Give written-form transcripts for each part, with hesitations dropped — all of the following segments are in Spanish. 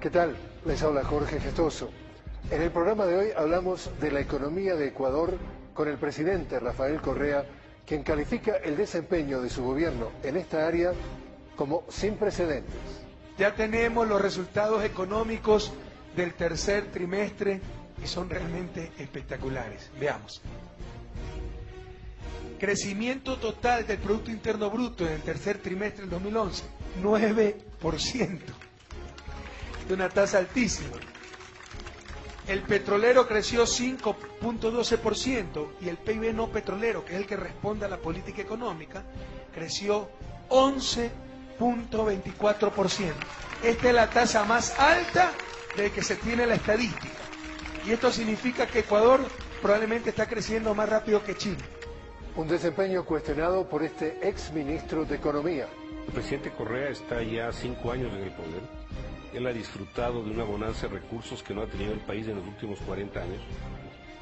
¿Qué tal? Les habla Jorge Gestoso. En el programa de hoy hablamos de la economía de Ecuador con el presidente Rafael Correa, quien califica el desempeño de su gobierno en esta área como sin precedentes. Ya tenemos los resultados económicos del tercer trimestre y son realmente espectaculares. Veamos. Crecimiento total del Producto Interno Bruto en el tercer trimestre del 2011, 9%. De una tasa altísima. El petrolero creció 5.12% y el PIB no petrolero, que es el que responde a la política económica, creció 11.24%. Esta es la tasa más alta de que se tiene la estadística. Y esto significa que Ecuador probablemente está creciendo más rápido que China. Un desempeño cuestionado por este ex ministro de Economía. El presidente Correa está ya 5 años en el poder. Él ha disfrutado de una bonanza de recursos que no ha tenido el país en los últimos 40 años.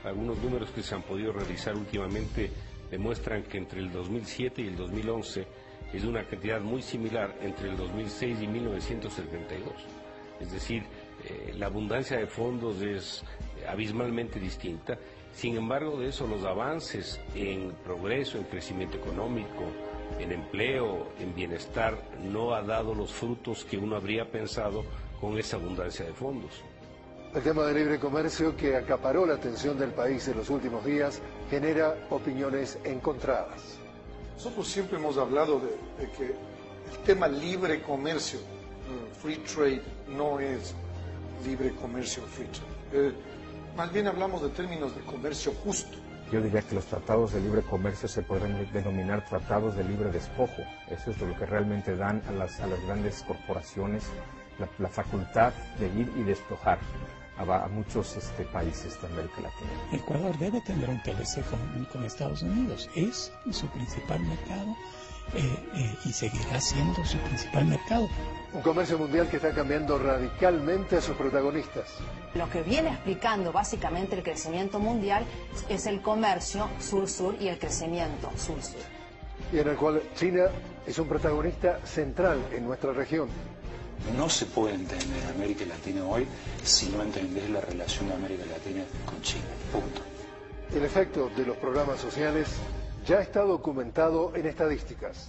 Algunos números que se han podido realizar últimamente demuestran que entre el 2007 y el 2011 es una cantidad muy similar entre el 2006 y 1972. Es decir, la abundancia de fondos es abismalmente distinta. Sin embargo, de eso, los avances en progreso, en crecimiento económico, en empleo, en bienestar, no ha dado los frutos que uno habría pensado con esa abundancia de fondos. El tema del libre comercio, que acaparó la atención del país en los últimos días, genera opiniones encontradas. Nosotros siempre hemos hablado de que el tema libre comercio, free trade, no es libre comercio, free trade. Más bien hablamos de términos de comercio justo. Yo diría que los tratados de libre comercio se podrían denominar tratados de libre despojo. Eso es lo que realmente dan a las grandes corporaciones la facultad de ir y despojar a muchos países de América Latina. Ecuador debe tener un TLC con Estados Unidos. Es su principal mercado y seguirá siendo su principal mercado. Un comercio mundial que está cambiando radicalmente a sus protagonistas. Lo que viene explicando básicamente el crecimiento mundial es el comercio sur-sur y el crecimiento sur-sur. Y en el cual China es un protagonista central en nuestra región. No se puede entender América Latina hoy si no entendés la relación de América Latina con China. Punto. El efecto de los programas sociales ya está documentado en estadísticas.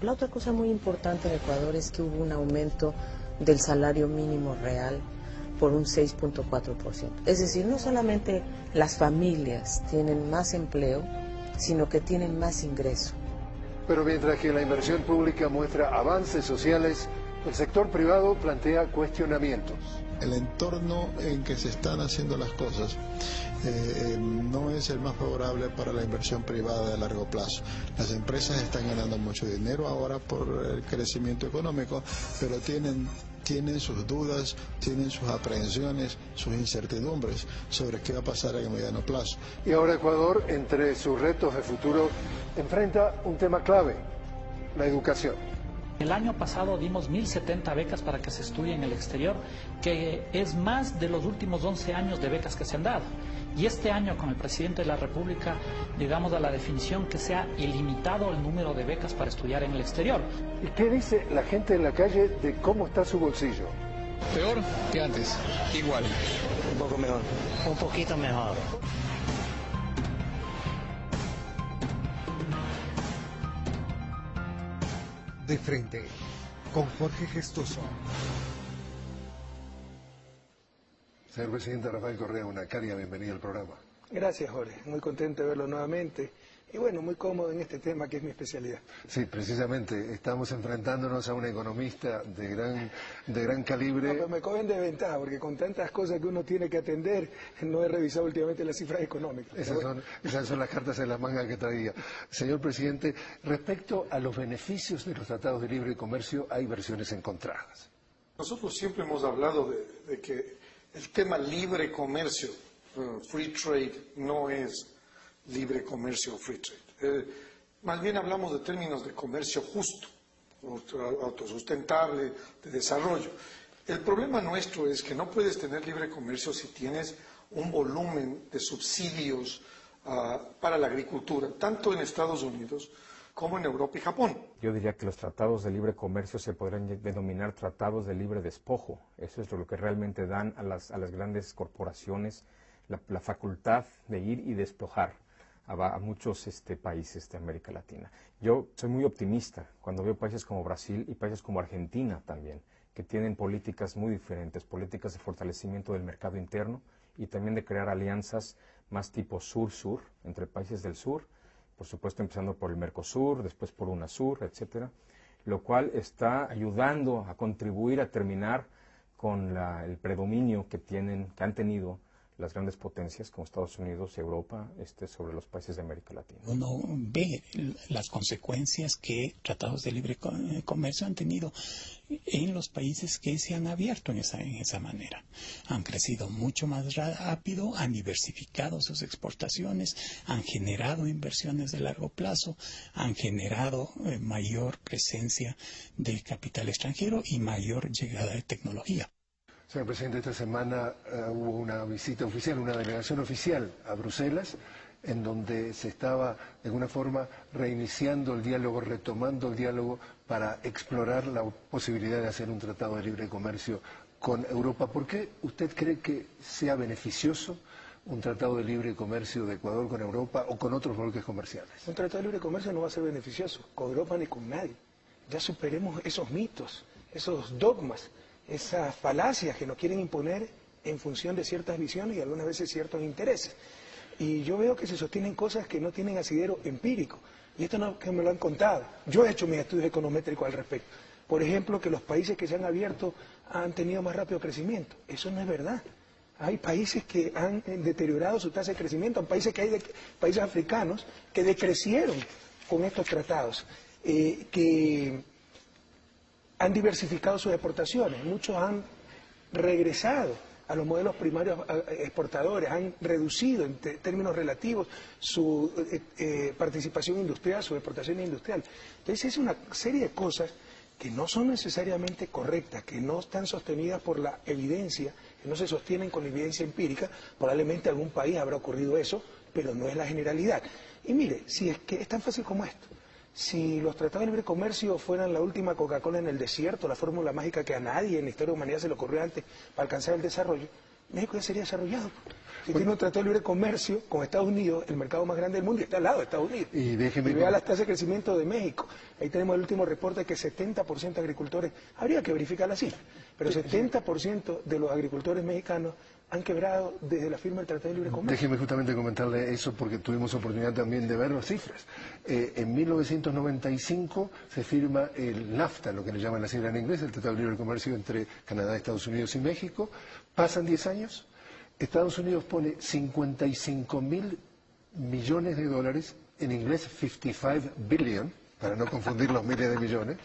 La otra cosa muy importante en Ecuador es que hubo un aumento del salario mínimo real por un 6.4%. Es decir, no solamente las familias tienen más empleo, sino que tienen más ingreso. Pero mientras que la inversión pública muestra avances sociales, el sector privado plantea cuestionamientos. El entorno en que se están haciendo las cosas no es el más favorable para la inversión privada de largo plazo. Las empresas están ganando mucho dinero ahora por el crecimiento económico, pero tienen sus dudas, tienen sus aprehensiones, sus incertidumbres sobre qué va a pasar en el mediano plazo. Y ahora Ecuador, entre sus retos de futuro, enfrenta un tema clave: la educación. El año pasado dimos 1.070 becas para que se estudie en el exterior, que es más de los últimos 11 años de becas que se han dado. Y este año, con el presidente de la República, llegamos a la definición que sea ilimitado el número de becas para estudiar en el exterior. ¿Y qué dice la gente en la calle de cómo está su bolsillo? Peor que antes, igual. Un poco mejor, un poquito mejor. De frente, con Jorge Gestoso. Señor presidente Rafael Correa, una cálida bienvenida al programa. Gracias, Jorge. Muy contento de verlo nuevamente. Y bueno, muy cómodo en este tema que es mi especialidad. Sí, precisamente, estamos enfrentándonos a un economista de gran calibre. No, pero me cogen de ventaja, porque con tantas cosas que uno tiene que atender, no he revisado últimamente las cifras económicas. Esas son las cartas en la manga que traía. Señor presidente, respecto a los beneficios de los tratados de libre comercio, hay versiones encontradas. Nosotros siempre hemos hablado de que el tema libre comercio, free trade, no es libre comercio o free trade. Más bien hablamos de términos de comercio justo, autosustentable, de desarrollo. El problema nuestro es que no puedes tener libre comercio si tienes un volumen de subsidios para la agricultura, tanto en Estados Unidos como en Europa y Japón. Yo diría que los tratados de libre comercio se podrían denominar tratados de libre despojo. Eso es lo que realmente dan a las grandes corporaciones la facultad de ir y despojar a muchos países de América Latina. Yo soy muy optimista cuando veo países como Brasil y países como Argentina también, que tienen políticas muy diferentes, políticas de fortalecimiento del mercado interno y también de crear alianzas más tipo sur-sur, entre países del sur, por supuesto empezando por el Mercosur, después por UNASUR, etcétera, lo cual está ayudando a contribuir a terminar con el predominio que han tenido las grandes potencias como Estados Unidos y Europa sobre los países de América Latina. Uno ve las consecuencias que tratados de libre comercio han tenido en los países que se han abierto en esa manera. Han crecido mucho más rápido, han diversificado sus exportaciones, han generado inversiones de largo plazo, han generado mayor presencia del capital extranjero y mayor llegada de tecnología. Señor presidente, esta semana hubo una visita oficial, una delegación oficial a Bruselas, en donde se estaba de alguna forma reiniciando el diálogo, retomando el diálogo para explorar la posibilidad de hacer un tratado de libre comercio con Europa. ¿Por qué usted cree que sea beneficioso un tratado de libre comercio de Ecuador con Europa o con otros bloques comerciales? Un tratado de libre comercio no va a ser beneficioso con Europa ni con nadie. Ya superemos esos mitos, esos dogmas, esas falacias que nos quieren imponer en función de ciertas visiones y algunas veces ciertos intereses. Y yo veo que se sostienen cosas que no tienen asidero empírico. Y esto no es que me lo han contado. Yo he hecho mis estudios econométricos al respecto. Por ejemplo, que los países que se han abierto han tenido más rápido crecimiento. Eso no es verdad. Hay países que han deteriorado su tasa de crecimiento. Hay países africanos que decrecieron con estos tratados, que han diversificado sus exportaciones, muchos han regresado a los modelos primarios exportadores, han reducido en términos relativos su participación industrial, su exportación industrial. Entonces es una serie de cosas que no son necesariamente correctas, que no están sostenidas por la evidencia, que no se sostienen con evidencia empírica. Probablemente en algún país habrá ocurrido eso, pero no es la generalidad. Y mire, si es que es tan fácil como esto. Si los tratados de libre comercio fueran la última Coca-Cola en el desierto, la fórmula mágica que a nadie en la historia de la humanidad se le ocurrió antes para alcanzar el desarrollo, México ya sería desarrollado. Si tiene un tratado de libre comercio con Estados Unidos, el mercado más grande del mundo, y está al lado de Estados Unidos. Y vea las tasas de crecimiento de México. Ahí tenemos el último reporte que 70% de agricultores, habría que verificar la cifra, pero 70% de los agricultores mexicanos han quebrado desde la firma del Tratado de Libre Comercio. Déjeme justamente comentarle eso porque tuvimos oportunidad también de ver las cifras. En 1995 se firma el NAFTA, lo que le llaman la sigla en inglés, el Tratado de Libre Comercio entre Canadá, Estados Unidos y México. Pasan 10 años, Estados Unidos pone 55.000 millones de dólares, en inglés 55 billion, para no confundir los miles de millones,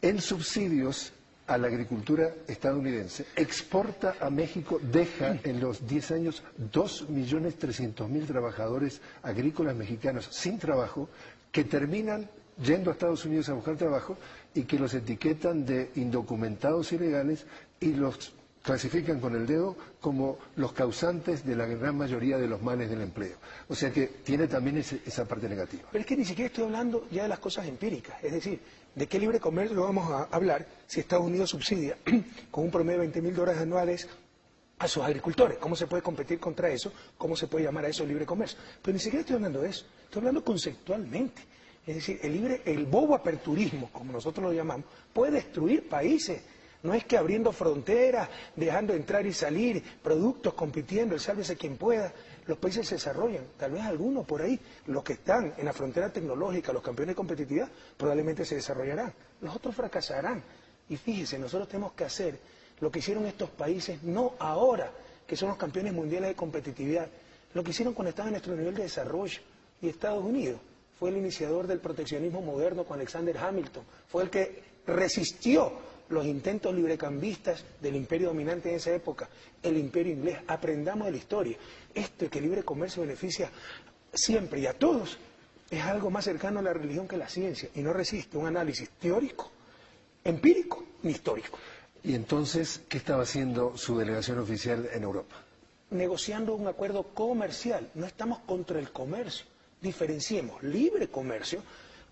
en subsidios a la agricultura estadounidense, exporta a México, deja en los 10 años 2.300.000 trabajadores agrícolas mexicanos sin trabajo, que terminan yendo a Estados Unidos a buscar trabajo y que los etiquetan de indocumentados ilegales y los clasifican con el dedo como los causantes de la gran mayoría de los males del empleo. O sea que tiene también esa parte negativa. Pero es que ni siquiera estoy hablando ya de las cosas empíricas, es decir, ¿de qué libre comercio vamos a hablar si Estados Unidos subsidia con un promedio de $20.000 anuales a sus agricultores? ¿Cómo se puede competir contra eso? ¿Cómo se puede llamar a eso libre comercio? Pero ni siquiera estoy hablando de eso, estoy hablando conceptualmente. Es decir, el bobo aperturismo, como nosotros lo llamamos, puede destruir países. No es que abriendo fronteras, dejando entrar y salir, productos compitiendo, el sálvese quien pueda, los países se desarrollan. Tal vez algunos por ahí, los que están en la frontera tecnológica, los campeones de competitividad, probablemente se desarrollarán. Los otros fracasarán. Y fíjese, nosotros tenemos que hacer lo que hicieron estos países, no ahora, que son los campeones mundiales de competitividad, lo que hicieron cuando estaban en nuestro nivel de desarrollo. Y Estados Unidos fue el iniciador del proteccionismo moderno con Alexander Hamilton, fue el que resistió los intentos librecambistas del imperio dominante en esa época, el imperio inglés. Aprendamos de la historia. Esto que el libre comercio beneficia siempre y a todos es algo más cercano a la religión que a la ciencia y no resiste un análisis teórico, empírico ni histórico. ¿Y entonces qué estaba haciendo su delegación oficial en Europa? Negociando un acuerdo comercial. No estamos contra el comercio. Diferenciemos libre comercio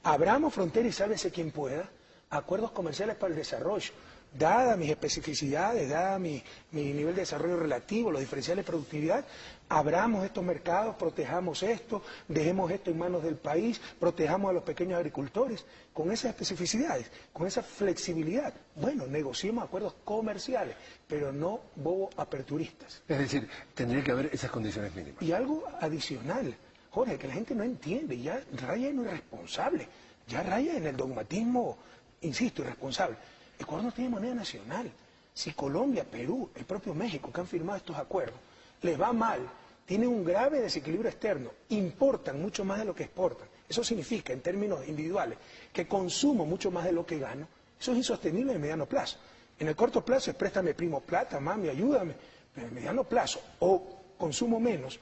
Abramos fronteras y sálvese quien pueda, acuerdos comerciales para el desarrollo. Dadas mis especificidades, dada mi nivel de desarrollo relativo, los diferenciales de productividad, abramos estos mercados, protejamos esto, dejemos esto en manos del país, protejamos a los pequeños agricultores, con esas especificidades, con esa flexibilidad. Bueno, negociemos acuerdos comerciales, pero no bobo aperturistas. Es decir, tendría que haber esas condiciones mínimas. Y algo adicional, Jorge, que la gente no entiende, ya raya en lo irresponsable, ya raya en el dogmatismo, insisto, irresponsable. Ecuador no tiene moneda nacional. Si Colombia, Perú, el propio México, que han firmado estos acuerdos, les va mal, tienen un grave desequilibrio externo, importan mucho más de lo que exportan. Eso significa, en términos individuales, que consumo mucho más de lo que gano. Eso es insostenible en el mediano plazo. En el corto plazo es préstame, primo, plata, mami, ayúdame. Pero en el mediano plazo, o consumo menos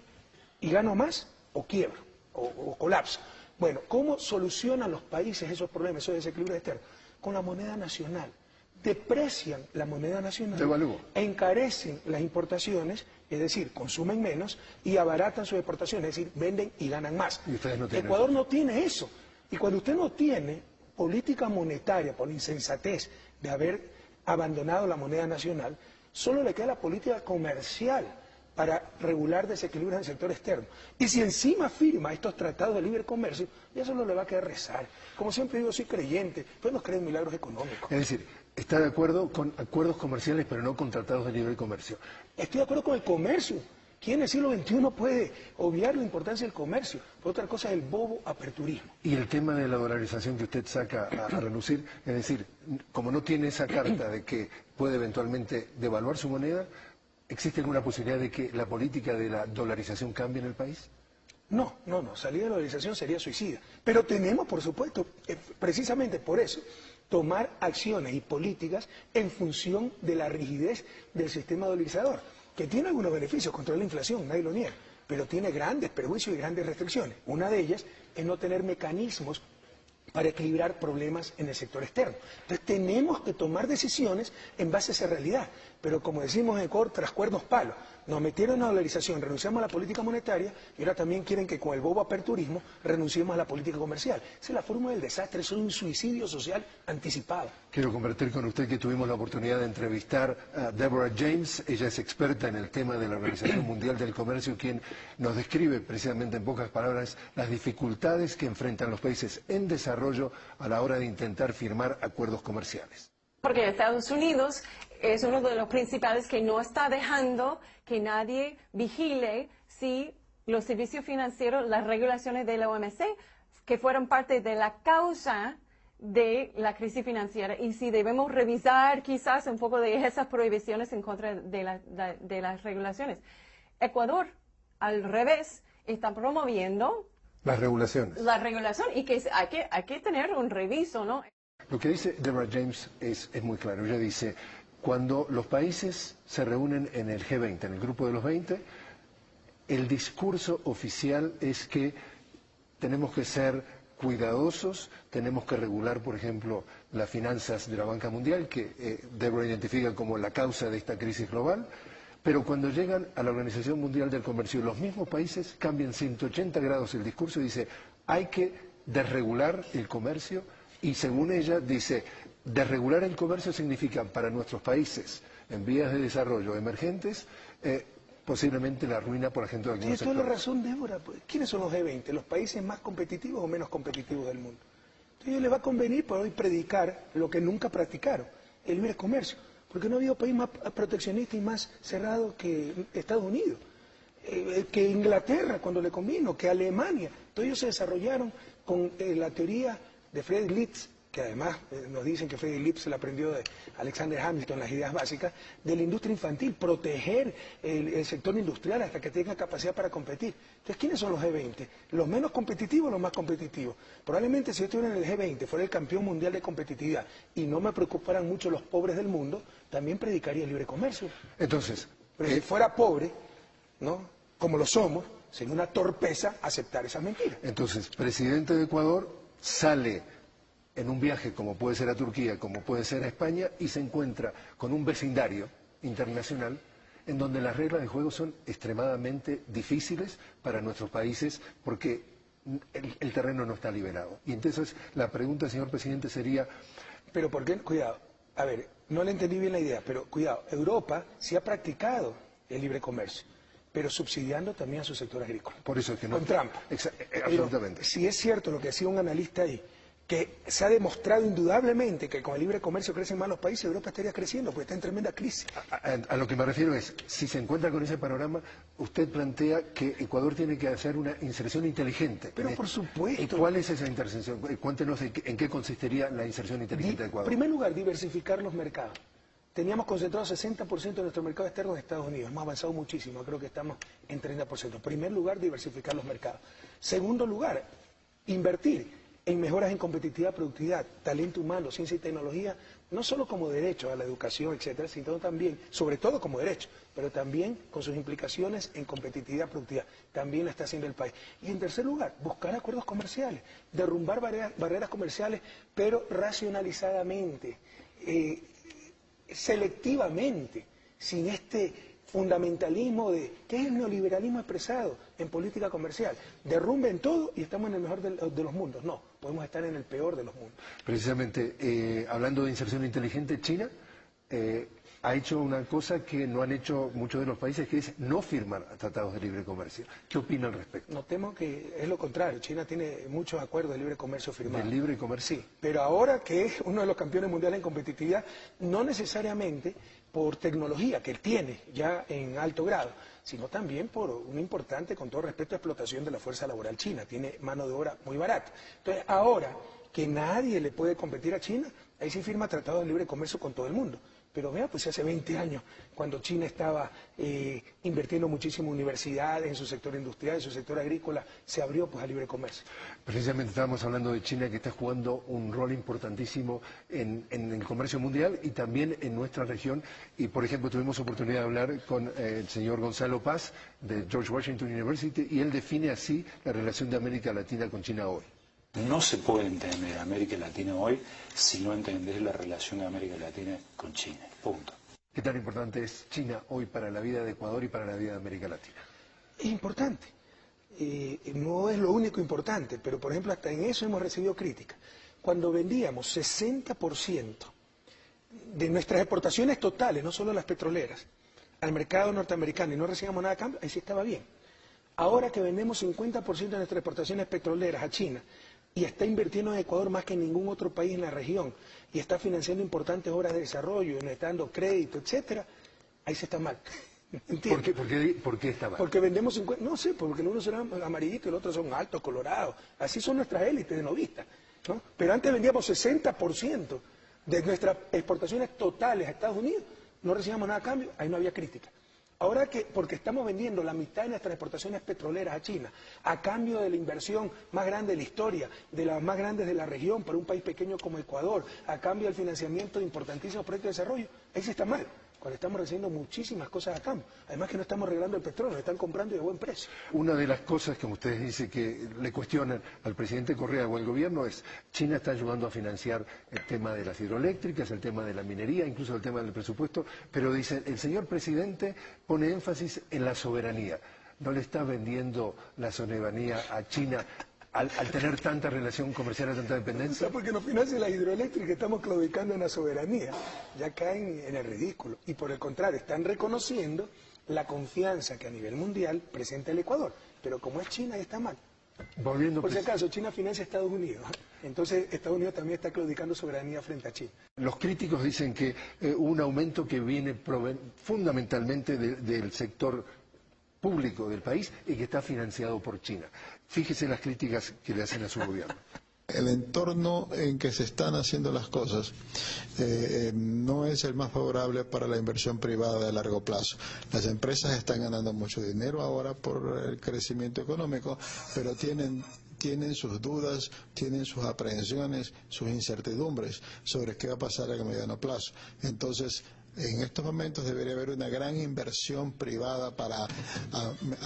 y gano más, o quiebro, o colapso. Bueno, ¿cómo solucionan los países esos problemas, esos desequilibrios externos? Con la moneda nacional. Deprecian la moneda nacional, encarecen las importaciones, es decir, consumen menos y abaratan sus exportaciones, es decir, venden y ganan más. ¿Y ustedes no tienen Ecuador no tiene eso. Y cuando usted no tiene política monetaria por la insensatez de haber abandonado la moneda nacional, solo le queda la política comercial para regular desequilibrios en el sector externo. Y si encima firma estos tratados de libre comercio, ya solo le va a quedar rezar. Como siempre digo, soy creyente, pero no creo en milagros económicos. Es decir, está de acuerdo con acuerdos comerciales, pero no con tratados de libre comercio. Estoy de acuerdo con el comercio. ¿Quién en el siglo XXI puede obviar la importancia del comercio? Por otra cosa es el bobo aperturismo. Y el tema de la dolarización que usted saca a relucir, es decir, como no tiene esa carta de que puede eventualmente devaluar su moneda, ¿existe alguna posibilidad de que la política de la dolarización cambie en el país? No, salir de la dolarización sería suicida. Pero tenemos, por supuesto, precisamente por eso, tomar acciones y políticas en función de la rigidez del sistema dolarizador, que tiene algunos beneficios, controla la inflación, nadie lo niega, pero tiene grandes perjuicios y grandes restricciones. Una de ellas es no tener mecanismos para equilibrar problemas en el sector externo. Entonces tenemos que tomar decisiones en base a esa realidad. Pero como decimos en Ecuador, tras cuernos palos. Nos metieron a la dolarización, renunciamos a la política monetaria y ahora también quieren que con el bobo aperturismo renunciemos a la política comercial. Esa es la fórmula del desastre, es un suicidio social anticipado. Quiero compartir con usted que tuvimos la oportunidad de entrevistar a Deborah James. Ella es experta en el tema de la Organización Mundial del Comercio, quien nos describe precisamente en pocas palabras las dificultades que enfrentan los países en desarrollo a la hora de intentar firmar acuerdos comerciales. Porque Estados Unidos es uno de los principales que no está dejando que nadie vigile si los servicios financieros, las regulaciones de la OMC, que fueron parte de la causa de la crisis financiera, y si debemos revisar quizás un poco de esas prohibiciones en contra de las regulaciones. Ecuador, al revés, está promoviendo las regulaciones. La regulación, y que hay que tener un reviso, ¿no? Lo que dice Deborah James es muy claro. Ella dice, cuando los países se reúnen en el G20, en el grupo de los 20, el discurso oficial es que tenemos que ser cuidadosos, tenemos que regular, por ejemplo, las finanzas de la banca mundial, que Deborah identifica como la causa de esta crisis global, pero cuando llegan a la Organización Mundial del Comercio, los mismos países cambian 180 grados el discurso y dice, hay que desregular el comercio. Y según ella, dice, desregular el comercio significa para nuestros países en vías de desarrollo emergentes, posiblemente la ruina, por ejemplo, de algunos sectores. Tiene toda la razón, Débora. ¿Quiénes son los G20? ¿Los países más competitivos o menos competitivos del mundo? Entonces a ellos les va a convenir por hoy predicar lo que nunca practicaron, el libre comercio. Porque no ha habido país más proteccionista y más cerrado que Estados Unidos, que Inglaterra cuando le convino, que Alemania. Todos ellos se desarrollaron con la teoría de Friedrich List, que además nos dicen que Friedrich List se la aprendió de Alexander Hamilton, las ideas básicas de la industria infantil, proteger el sector industrial hasta que tenga capacidad para competir. Entonces, ¿quiénes son los G20? ¿Los menos competitivos o los más competitivos? Probablemente si yo estuviera en el G20, fuera el campeón mundial de competitividad y no me preocuparan mucho los pobres del mundo, también predicaría el libre comercio. Entonces, pero si fuera pobre, ¿no?, como lo somos, sería una torpeza aceptar esas mentiras. Entonces, presidente de Ecuador sale en un viaje como puede ser a Turquía, como puede ser a España, y se encuentra con un vecindario internacional en donde las reglas de juego son extremadamente difíciles para nuestros países, porque el terreno no está liberado. Y entonces la pregunta, señor presidente, sería... Pero ¿por qué? Cuidado. A ver, no le entendí bien la idea, pero cuidado. Europa sí ha practicado el libre comercio, pero subsidiando también a su sector agrícola. Por eso es que no... Con Trump. Absolutamente. Pero, si es cierto lo que decía un analista ahí, que se ha demostrado indudablemente que con el libre comercio crecen más los países, Europa estaría creciendo, porque está en tremenda crisis. A lo que me refiero es, si se encuentra con ese panorama, usted plantea que Ecuador tiene que hacer una inserción inteligente. Pero por supuesto. ¿Y cuál es esa inserción? Cuéntenos en qué consistiría la inserción inteligente de Ecuador. En primer lugar, diversificar los mercados. Teníamos concentrado 60% de nuestro mercado externo en Estados Unidos. Hemos avanzado muchísimo, creo que estamos en 30%. En primer lugar, diversificar los mercados. Segundo lugar, invertir en mejoras en competitividad, productividad, talento humano, ciencia y tecnología, no solo como derecho a la educación, etcétera, sino también, sobre todo como derecho, pero también con sus implicaciones en competitividad, productividad. También la está haciendo el país. Y en tercer lugar, buscar acuerdos comerciales, derrumbar barreras comerciales, pero racionalizadamente, selectivamente, sin este fundamentalismo ¿qué es el neoliberalismo expresado en política comercial? Derrumben todo y estamos en el mejor de los mundos. No, podemos estar en el peor de los mundos. Precisamente, hablando de inserción inteligente, China ha hecho una cosa que no han hecho muchos de los países, que es no firmar tratados de libre comercio. ¿Qué opina al respecto? No, temo que es lo contrario. China tiene muchos acuerdos de libre comercio firmados. ¿De libre comercio? Sí, pero ahora que es uno de los campeones mundiales en competitividad, no necesariamente por tecnología, que él tiene ya en alto grado, sino también por una importante, con todo respeto, explotación de la fuerza laboral china. Tiene mano de obra muy barata. Entonces, ahora que nadie le puede competir a China, ahí sí firma tratados de libre comercio con todo el mundo. Pero vea, pues hace 20 años, cuando China estaba invirtiendo muchísimo en universidades, en su sector industrial, en su sector agrícola, se abrió pues al libre comercio. Precisamente estábamos hablando de China, que está jugando un rol importantísimo en el comercio mundial y también en nuestra región. Y, por ejemplo, tuvimos oportunidad de hablar con el señor Gonzalo Paz, de George Washington University, y él define así la relación de América Latina con China hoy. No se puede entender América Latina hoy si no entendés la relación de América Latina con China. Punto. ¿Qué tan importante es China hoy para la vida de Ecuador y para la vida de América Latina? Es importante. No es lo único importante, pero por ejemplo hasta en eso hemos recibido críticas. Cuando vendíamos 60% de nuestras exportaciones totales, no solo las petroleras, al mercado norteamericano y no recibíamos nada a cambio, ahí sí estaba bien. Ahora que vendemos 50% de nuestras exportaciones petroleras a China y está invirtiendo en Ecuador más que en ningún otro país en la región y está financiando importantes obras de desarrollo, y está dando crédito, etcétera, ahí se está mal. ¿Por qué está mal? Porque vendemos 50, no sé, porque unos son amarillitos y los otros son altos, colorados. Así son nuestras élites de novistas, ¿no? Pero antes vendíamos 60% de nuestras exportaciones totales a Estados Unidos, no recibíamos nada a cambio, ahí no había crítica. Ahora que, porque estamos vendiendo la mitad de nuestras exportaciones petroleras a China, a cambio de la inversión más grande de la historia, de las más grandes de la región para un país pequeño como Ecuador, a cambio del financiamiento de importantísimos proyectos de desarrollo, ahí sí está mal, cuando estamos recibiendo muchísimas cosas a cambio. Además que no estamos regalando el petróleo, lo están comprando y a buen precio. Una de las cosas que ustedes dicen que le cuestionan al presidente Correa o al gobierno es China está ayudando a financiar el tema de las hidroeléctricas, el tema de la minería, incluso el tema del presupuesto, pero dice el señor presidente pone énfasis en la soberanía. ¿No le está vendiendo la soberanía a China al tener tanta relación comercial, tanta dependencia? Porque nos financian las hidroeléctricas, estamos claudicando en la soberanía. Ya caen en el ridículo. Y por el contrario, están reconociendo la confianza que a nivel mundial presenta el Ecuador. Pero como es China, ahí está mal. Por si acaso, China financia a Estados Unidos. Entonces, Estados Unidos también está claudicando soberanía frente a China. Los críticos dicen que hubo un aumento que viene fundamentalmente del sector público del país y que está financiado por China. Fíjese las críticas que le hacen a su gobierno. El entorno en que se están haciendo las cosas no es el más favorable para la inversión privada de largo plazo. Las empresas están ganando mucho dinero ahora por el crecimiento económico, pero tienen sus dudas, tienen sus aprehensiones, sus incertidumbres sobre qué va a pasar a mediano plazo. Entonces, en estos momentos debería haber una gran inversión privada para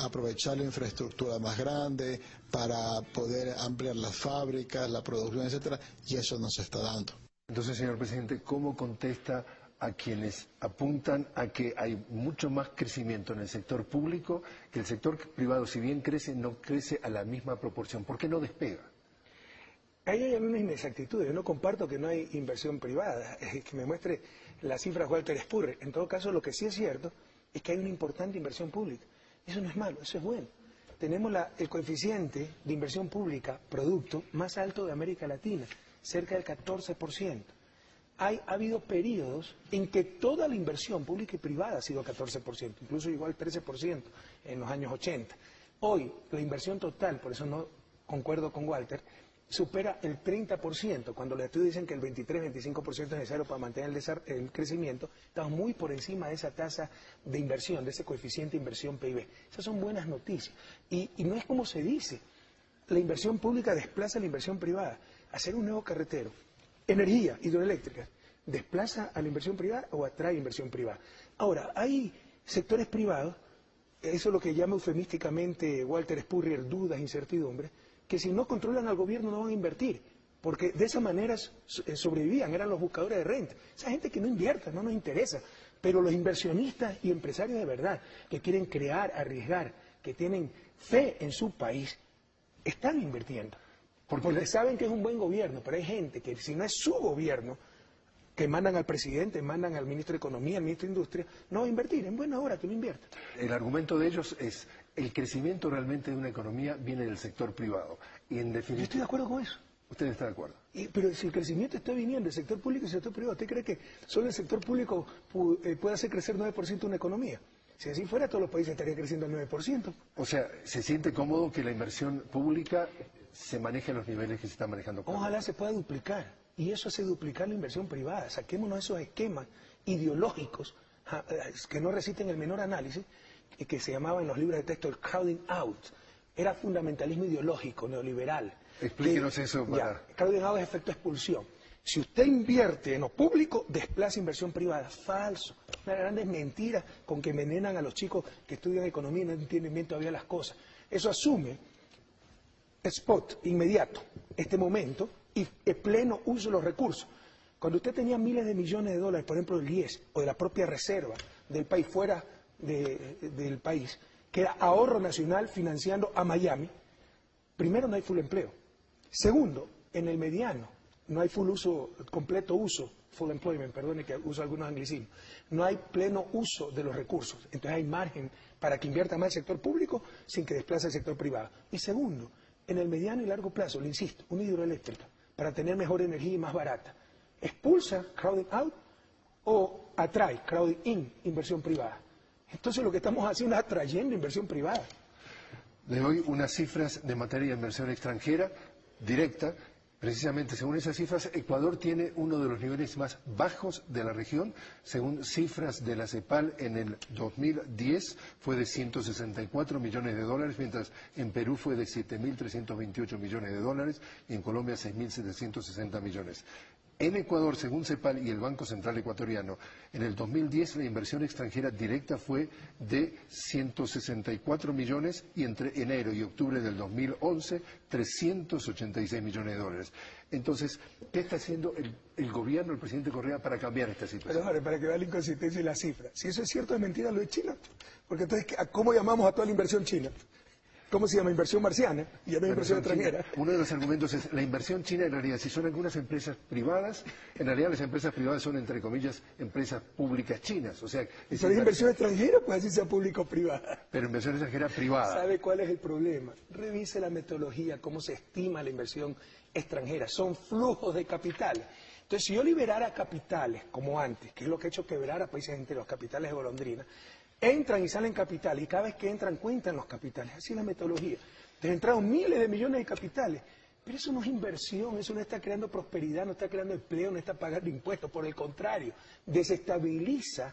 aprovechar la infraestructura más grande, para poder ampliar las fábricas, la producción, etcétera, y eso no se está dando. Entonces, señor presidente, ¿cómo contesta a quienes apuntan a que hay mucho más crecimiento en el sector público, que el sector privado, si bien crece, no crece a la misma proporción. ¿Por qué no despega? Ahí hay algunas inexactitudes. Yo no comparto que no hay inversión privada. Que me muestre las cifras Walter Spurrier. En todo caso, lo que sí es cierto es que hay una importante inversión pública. Eso no es malo, eso es bueno. Tenemos el coeficiente de inversión pública, producto, más alto de América Latina, cerca del 14%. Ha habido periodos en que toda la inversión pública y privada ha sido 14%, incluso llegó al 13% en los años 80. Hoy, la inversión total, por eso no concuerdo con Walter, supera el 30%, cuando los estudios dicen que el 23-25% es necesario para mantener el crecimiento. Estamos muy por encima de esa tasa de inversión, de ese coeficiente de inversión PIB. Esas son buenas noticias. Y no es como se dice, la inversión pública desplaza la inversión privada. Hacer un nuevo carretero, energía hidroeléctrica, ¿desplaza a la inversión privada o atrae inversión privada? Ahora, hay sectores privados, eso es lo que llama eufemísticamente Walter Spurrier, dudas, incertidumbres, que si no controlan al gobierno no van a invertir, porque de esa manera sobrevivían, eran los buscadores de renta. Esa gente que no invierta, no nos interesa, pero los inversionistas y empresarios de verdad, que quieren crear, arriesgar, que tienen fe en su país, están invirtiendo. Porque saben que es un buen gobierno, pero hay gente que si no es su gobierno, que mandan al presidente, mandan al ministro de Economía, al ministro de Industria, no va a invertir. En buena hora que no invierta. El argumento de ellos es, el crecimiento realmente de una economía viene del sector privado. Y en definitiva... Yo estoy de acuerdo con eso. ¿Usted está de acuerdo? Pero si el crecimiento está viniendo del sector público y del sector privado, ¿usted cree que solo el sector público puede hacer crecer 9% una economía? Si así fuera, todos los países estarían creciendo al 9%. O sea, ¿se siente cómodo que la inversión pública se maneje en los niveles que se están manejando? Ojalá se pueda duplicar. Y eso hace duplicar la inversión privada. Saquémonos esos esquemas ideológicos que no resisten el menor análisis, que se llamaba en los libros de texto el crowding out. Era fundamentalismo ideológico, neoliberal. Explíquenos eso. Crowding out es efecto expulsión. Si usted invierte en lo público, desplaza inversión privada. Falso. Una grande mentira con que envenenan a los chicos que estudian economía y no entienden bien todavía las cosas. Eso asume spot, inmediato, este momento, y el pleno uso de los recursos. Cuando usted tenía miles de millones de dólares, por ejemplo, del IES o de la propia reserva del país fuera del país, que era ahorro nacional financiando a Miami, primero no hay full empleo. Segundo, en el mediano no hay completo uso, full employment, perdone que uso algunos anglicismos, no hay pleno uso de los recursos. Entonces hay margen para que invierta más el sector público sin que desplace el sector privado. Y segundo, en el mediano y largo plazo, le insisto, una hidroeléctrica, para tener mejor energía y más barata, ¿expulsa crowding out o atrae crowding in, inversión privada? Entonces lo que estamos haciendo es atrayendo inversión privada. Le doy unas cifras de materia de inversión extranjera directa. Precisamente, según esas cifras, Ecuador tiene uno de los niveles más bajos de la región. Según cifras de la CEPAL, en el 2010 fue de 164 millones de dólares, mientras en Perú fue de 7.328 millones de dólares y en Colombia 6.760 millones. En Ecuador, según CEPAL y el Banco Central Ecuatoriano, en el 2010 la inversión extranjera directa fue de 164 millones y entre enero y octubre del 2011, 386 millones de dólares. Entonces, ¿qué está haciendo el gobierno, el presidente Correa, para cambiar esta situación? Pero, para que vea la inconsistencia y la cifra. Si eso es cierto, es mentira lo de China. Porque entonces, ¿cómo llamamos a toda la inversión china? ¿Cómo se llama? Inversión marciana y ya no inversión extranjera. Uno de los argumentos es la inversión china en realidad, si son algunas empresas privadas, en realidad las empresas privadas son, entre comillas, empresas públicas chinas. O sea, es inversión extranjera, pues así sea público o privada. Pero inversión extranjera privada. ¿Sabe cuál es el problema? Revise la metodología, cómo se estima la inversión extranjera. Son flujos de capital. Entonces, si yo liberara capitales, como antes, que es lo que ha hecho quebrar a países enteros, capitales de golondrina, entran y salen capitales, y cada vez que entran cuentan los capitales. Así es la metodología. Entonces entraron miles de millones de capitales. Pero eso no es inversión, eso no está creando prosperidad, no está creando empleo, no está pagando impuestos. Por el contrario, desestabiliza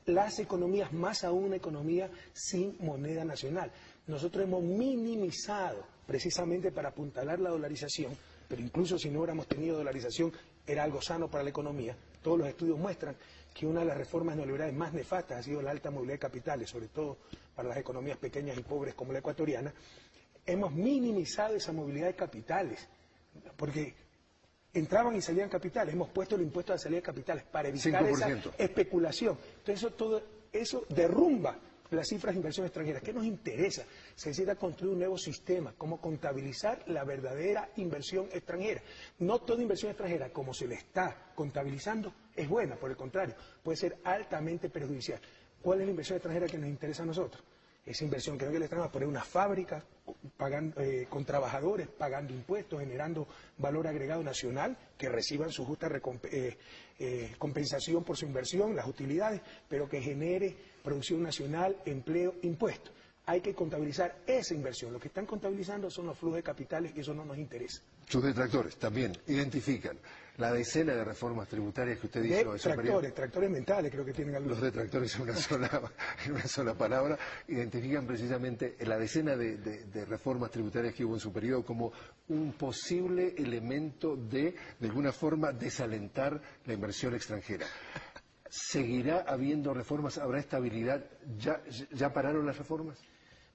las economías, más aún una economía sin moneda nacional. Nosotros hemos minimizado, precisamente para apuntalar la dolarización, pero incluso si no hubiéramos tenido dolarización, era algo sano para la economía. Todos los estudios muestran que una de las reformas neoliberales más nefastas ha sido la alta movilidad de capitales, sobre todo para las economías pequeñas y pobres como la ecuatoriana. Hemos minimizado esa movilidad de capitales, porque entraban y salían capitales. Hemos puesto el impuesto de salida de capitales para evitar 5%. esa especulación. Entonces eso derrumba las cifras de inversión extranjera. ¿Qué nos interesa? Se necesita construir un nuevo sistema, como contabilizar la verdadera inversión extranjera. No toda inversión extranjera, como se le está contabilizando, es buena, por el contrario, puede ser altamente perjudicial. ¿Cuál es la inversión extranjera que nos interesa a nosotros? Esa inversión que le están a poner una fábrica pagando, con trabajadores, pagando impuestos, generando valor agregado nacional, que reciban su justa compensación por su inversión, las utilidades, pero que genere producción nacional, empleo, impuestos. Hay que contabilizar esa inversión. Lo que están contabilizando son los flujos de capitales y eso no nos interesa. Sus detractores también identifican la decena de reformas tributarias que usted hizo. Tractores mentales creo que tienen algunos. Los detractores en una sola palabra identifican precisamente la decena de reformas tributarias que hubo en su periodo como un posible elemento de alguna forma, desalentar la inversión extranjera. ¿Seguirá habiendo reformas? ¿Habrá estabilidad? ¿Ya pararon las reformas?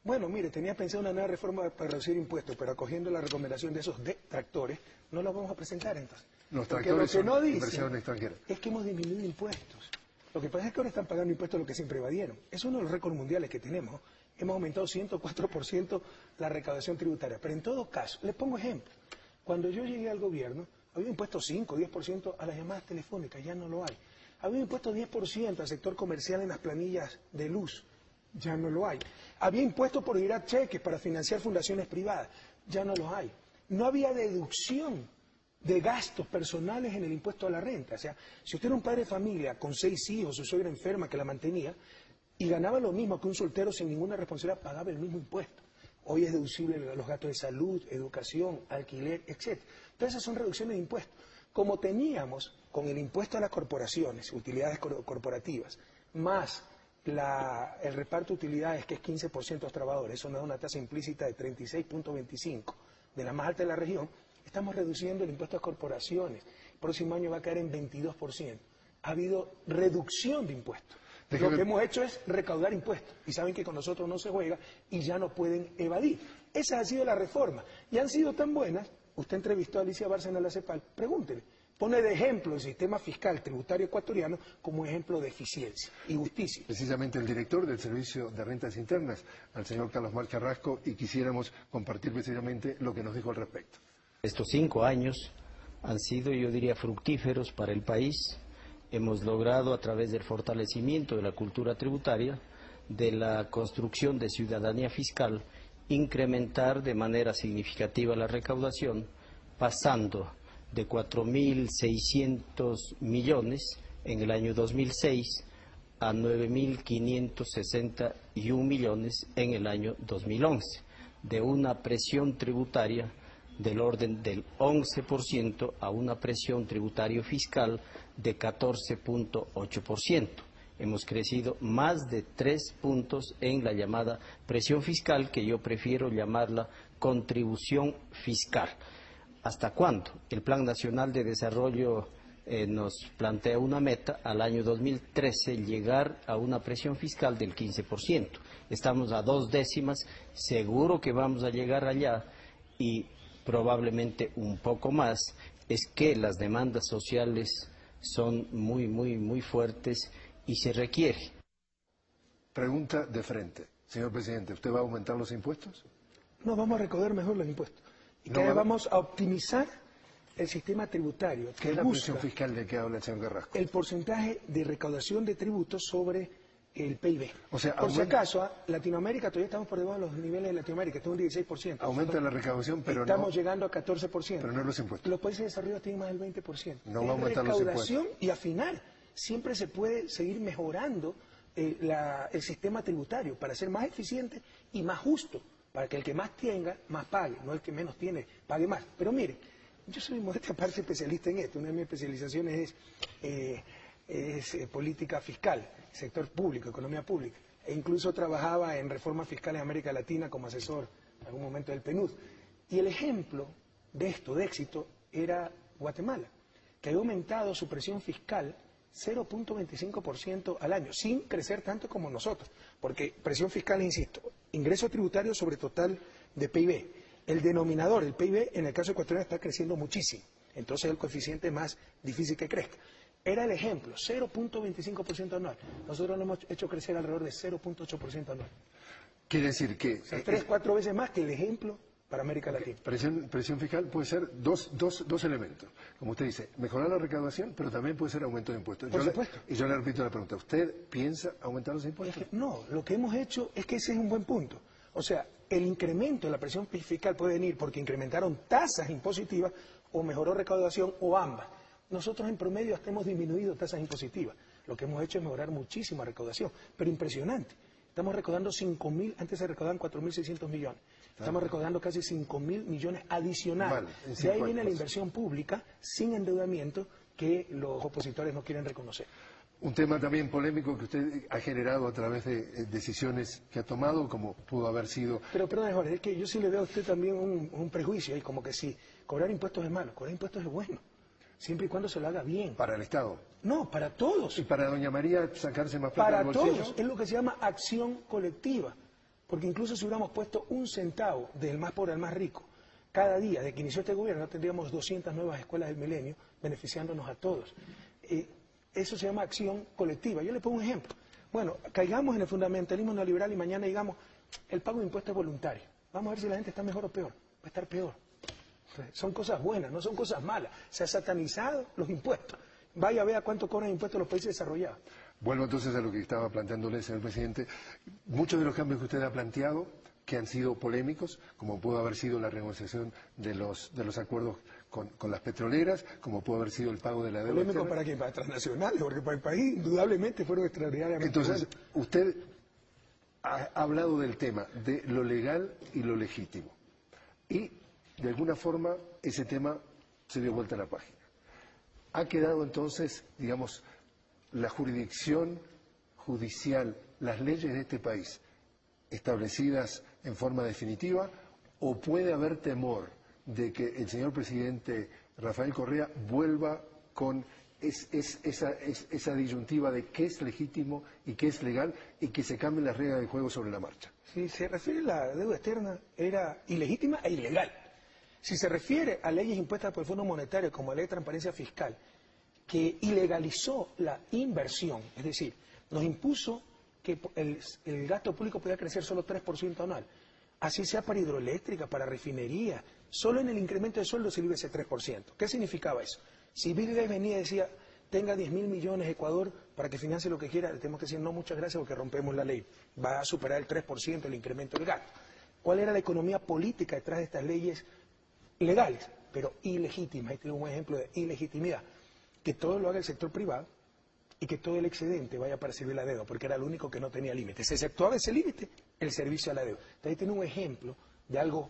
Bueno, mire, tenía pensado una nueva reforma para reducir impuestos, pero acogiendo la recomendación de esos detractores, no la vamos a presentar entonces. Los tractores son no inversión extranjera. Es que hemos disminuido impuestos. Lo que pasa es que ahora están pagando impuestos lo que siempre evadieron. Es uno de los récords mundiales que tenemos. Hemos aumentado 104% la recaudación tributaria. Pero en todo caso, les pongo ejemplo. Cuando yo llegué al gobierno, había impuesto 5, 10% a las llamadas telefónicas, ya no lo hay. Había impuesto 10% al sector comercial en las planillas de luz, ya no lo hay. Había impuesto por girar cheques para financiar fundaciones privadas, ya no los hay. No había deducción de gastos personales en el impuesto a la renta. O sea, si usted era un padre de familia con 6 hijos, su suegra enferma que la mantenía, y ganaba lo mismo que un soltero sin ninguna responsabilidad, pagaba el mismo impuesto. Hoy es deducible los gastos de salud, educación, alquiler, etc. Entonces esas son reducciones de impuestos. Como teníamos con el impuesto a las corporaciones, utilidades corporativas, más el reparto de utilidades, que es 15% de los trabajadores, eso nos da una tasa implícita de 36.25, de la más alta de la región, estamos reduciendo el impuesto a corporaciones. El próximo año va a caer en 22%. Ha habido reducción de impuestos. Lo que hemos hecho es recaudar impuestos. Y saben que con nosotros no se juega y ya no pueden evadir. Esa ha sido la reforma. Y han sido tan buenas. Usted entrevistó a Alicia Bárcena en la CEPAL. Pregúntele. Pone de ejemplo el sistema fiscal tributario ecuatoriano como ejemplo de eficiencia y justicia. Precisamente el director del Servicio de Rentas Internas, al señor Carlos Mar Carrasco, y quisiéramos compartir precisamente lo que nos dijo al respecto. Estos 5 años han sido, yo diría, fructíferos para el país. Hemos logrado, a través del fortalecimiento de la cultura tributaria, de la construcción de ciudadanía fiscal, incrementar de manera significativa la recaudación, pasando de 4.600 millones en el año 2006 a 9.561 millones en el año 2011, de una presión tributaria del orden del 11% a una presión tributaria fiscal de 14.8%. Hemos crecido más de 3 puntos en la llamada presión fiscal, que yo prefiero llamarla contribución fiscal. ¿Hasta cuándo? El Plan Nacional de Desarrollo nos plantea una meta al año 2013, llegar a una presión fiscal del 15%. Estamos a 2 décimas, seguro que vamos a llegar allá y probablemente un poco más. Es que las demandas sociales son muy fuertes y se requiere. Pregunta de frente. Señor presidente, ¿usted va a aumentar los impuestos? No, vamos a recaudar mejor los impuestos. Y cada vez vamos a optimizar el sistema tributario. ¿Qué es la presión fiscal de que habla el señor Carrasco? El porcentaje de recaudación de tributos sobre el PIB. O sea, por si acaso, Latinoamérica, todavía estamos por debajo de los niveles de Latinoamérica, está un 16%. Aumenta la recaudación, pero estamos llegando a 14%. Pero no los impuestos. Los países desarrollados tienen más del 20%. No va a aumentar los impuestos. Recaudación y afinar. Siempre se puede seguir mejorando el sistema tributario para ser más eficiente y más justo, para que el que más tenga, más pague, no el que menos tiene, pague más. Pero mire, yo soy modesta parte especialista en esto. Una de mis especializaciones es política fiscal, sector público, economía pública. E incluso trabajaba en reforma fiscal en América Latina como asesor en algún momento del PNUD. Y el ejemplo de esto, de éxito, era Guatemala, que había aumentado su presión fiscal 0.25% al año, sin crecer tanto como nosotros. Porque presión fiscal, insisto, ingreso tributario sobre total de PIB. El denominador, el PIB, en el caso ecuatoriano está creciendo muchísimo. entonces el coeficiente es más difícil que crezca. Era el ejemplo, 0.25% anual. Nosotros lo hemos hecho crecer alrededor de 0.8% anual. Quiere decir que... O sea, 3-4 veces más que el ejemplo para América Latina. Presión fiscal puede ser dos elementos. Como usted dice, mejorar la recaudación, pero también puede ser aumento de impuestos. Por supuesto. Y yo le repito la pregunta, ¿usted piensa aumentar los impuestos? No, lo que hemos hecho es que ese es un buen punto. O sea, el incremento de la presión fiscal puede venir porque incrementaron tasas impositivas o mejoró recaudación o ambas. Nosotros en promedio hasta hemos disminuido tasas impositivas. Lo que hemos hecho es mejorar muchísimo la recaudación, pero impresionante. Estamos recaudando 5.000, antes se recaudaban 4.600 millones. Estamos recaudando casi 5.000 millones adicionales. De ahí viene la inversión pública sin endeudamiento que los opositores no quieren reconocer. Un tema también polémico que usted ha generado a través de decisiones que ha tomado, como pudo haber sido... Pero perdón, Jorge, es que yo sí le veo a usted también un prejuicio ahí, como que si cobrar impuestos es malo, cobrar impuestos es bueno. Siempre y cuando se lo haga bien. ¿Para el Estado? No, para todos. ¿Y para doña María sacarse más plata del bolsillo? Para todos. Es lo que se llama acción colectiva. Porque incluso si hubiéramos puesto un centavo del más pobre al más rico, cada día, desde que inició este gobierno, tendríamos 200 nuevas escuelas del milenio beneficiándonos a todos. Eso se llama acción colectiva. Yo le pongo un ejemplo. Bueno, caigamos en el fundamentalismo neoliberal y mañana digamos, el pago de impuestos es voluntario. Vamos a ver si la gente está mejor o peor. Va a estar peor. Son cosas buenas, no son cosas malas. Se han satanizado los impuestos. Vaya a ver a cuánto cobran impuestos los países desarrollados. Vuelvo entonces a lo que estaba planteándole, señor presidente. Muchos de los cambios que usted ha planteado, que han sido polémicos, como pudo haber sido la renegociación de los acuerdos con las petroleras, como pudo haber sido el pago de la deuda. ¿Polémico para quién? Para transnacionales, porque para el país indudablemente fueron extraordinariamente. Entonces, usted ha hablado del tema de lo legal y lo legítimo. Y de alguna forma ese tema se dio vuelta a la página. Ha quedado entonces, digamos, la jurisdicción judicial, las leyes de este país establecidas en forma definitiva, o puede haber temor de que el señor presidente Rafael Correa vuelva con esa disyuntiva de qué es legítimo y qué es legal y que se cambien las reglas de juego sobre la marcha? Si se refiere a la deuda externa, era ilegítima e ilegal. Si se refiere a leyes impuestas por el Fondo Monetario como la ley de transparencia fiscal, que ilegalizó la inversión, es decir, nos impuso que el gasto público podía crecer solo 3% anual, así sea para hidroeléctrica, para refinería, solo en el incremento de sueldo se vive ese 3%. ¿Qué significaba eso? Si Bill Gates venía y decía, tenga 10.000 millones Ecuador para que financie lo que quiera, le tenemos que decir, no, muchas gracias porque rompemos la ley, va a superar el 3% el incremento del gasto. ¿Cuál era la economía política detrás de estas leyes legales, pero ilegítimas? Ahí tengo un ejemplo de ilegitimidad. Que todo lo haga el sector privado y que todo el excedente vaya para servir la deuda, porque era lo único que no tenía límite. Se exceptuaba ese límite, el servicio a la deuda. Entonces, ahí tiene un ejemplo de algo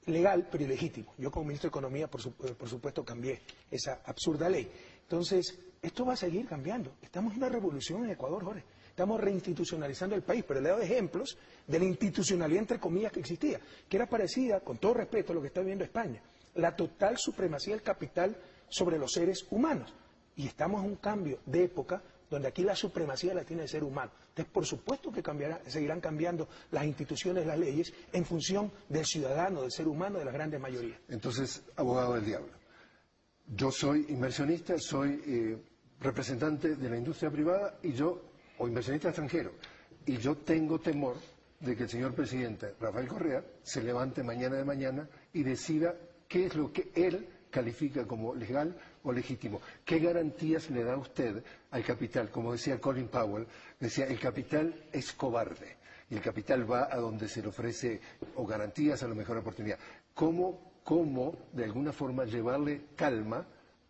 legal, pero ilegítimo. Yo como ministro de Economía, por supuesto, cambié esa absurda ley. Entonces, esto va a seguir cambiando. Estamos en una revolución en Ecuador, Jorge. Estamos reinstitucionalizando el país, pero le he dado ejemplos de la institucionalidad, entre comillas, que existía, que era parecida, con todo respeto, a lo que está viviendo España. La total supremacía del capital sobre los seres humanos. Y estamos en un cambio de época donde aquí la supremacía la tiene el ser humano. Entonces, por supuesto que seguirán cambiando las instituciones, las leyes, en función del ciudadano, del ser humano, de la grande mayoría. Entonces, abogado del diablo, yo soy inversionista, soy representante de la industria privada o inversionista extranjero, y yo tengo temor de que el señor presidente Rafael Correa se levante mañana de mañana y decida qué es lo que él califica como legal o legítimo. ¿Qué garantías le da usted al capital? Como decía Colin Powell, decía, el capital es cobarde y el capital va a donde se le ofrece o garantías a la mejor oportunidad. ¿Cómo de alguna forma llevarle calma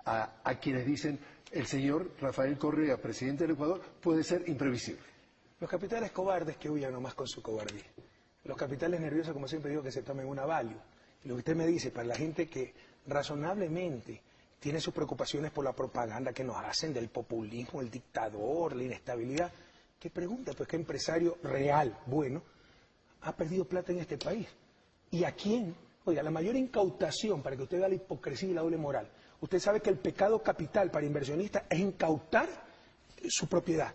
a quienes dicen el señor Rafael Correa, presidente del Ecuador, puede ser imprevisible? Los capitales cobardes que huyan nomás con su cobardía. Los capitales nerviosos, como siempre digo, que se tomen una Valium. Y lo que usted me dice, para la gente que razonablemente tiene sus preocupaciones por la propaganda que nos hacen del populismo, el dictador, la inestabilidad, que pregunta, pues, ¿qué empresario real, bueno, ha perdido plata en este país? ¿Y a quién? Oiga, la mayor incautación, para que usted vea la hipocresía y la doble moral, usted sabe que el pecado capital para inversionistas es incautar su propiedad.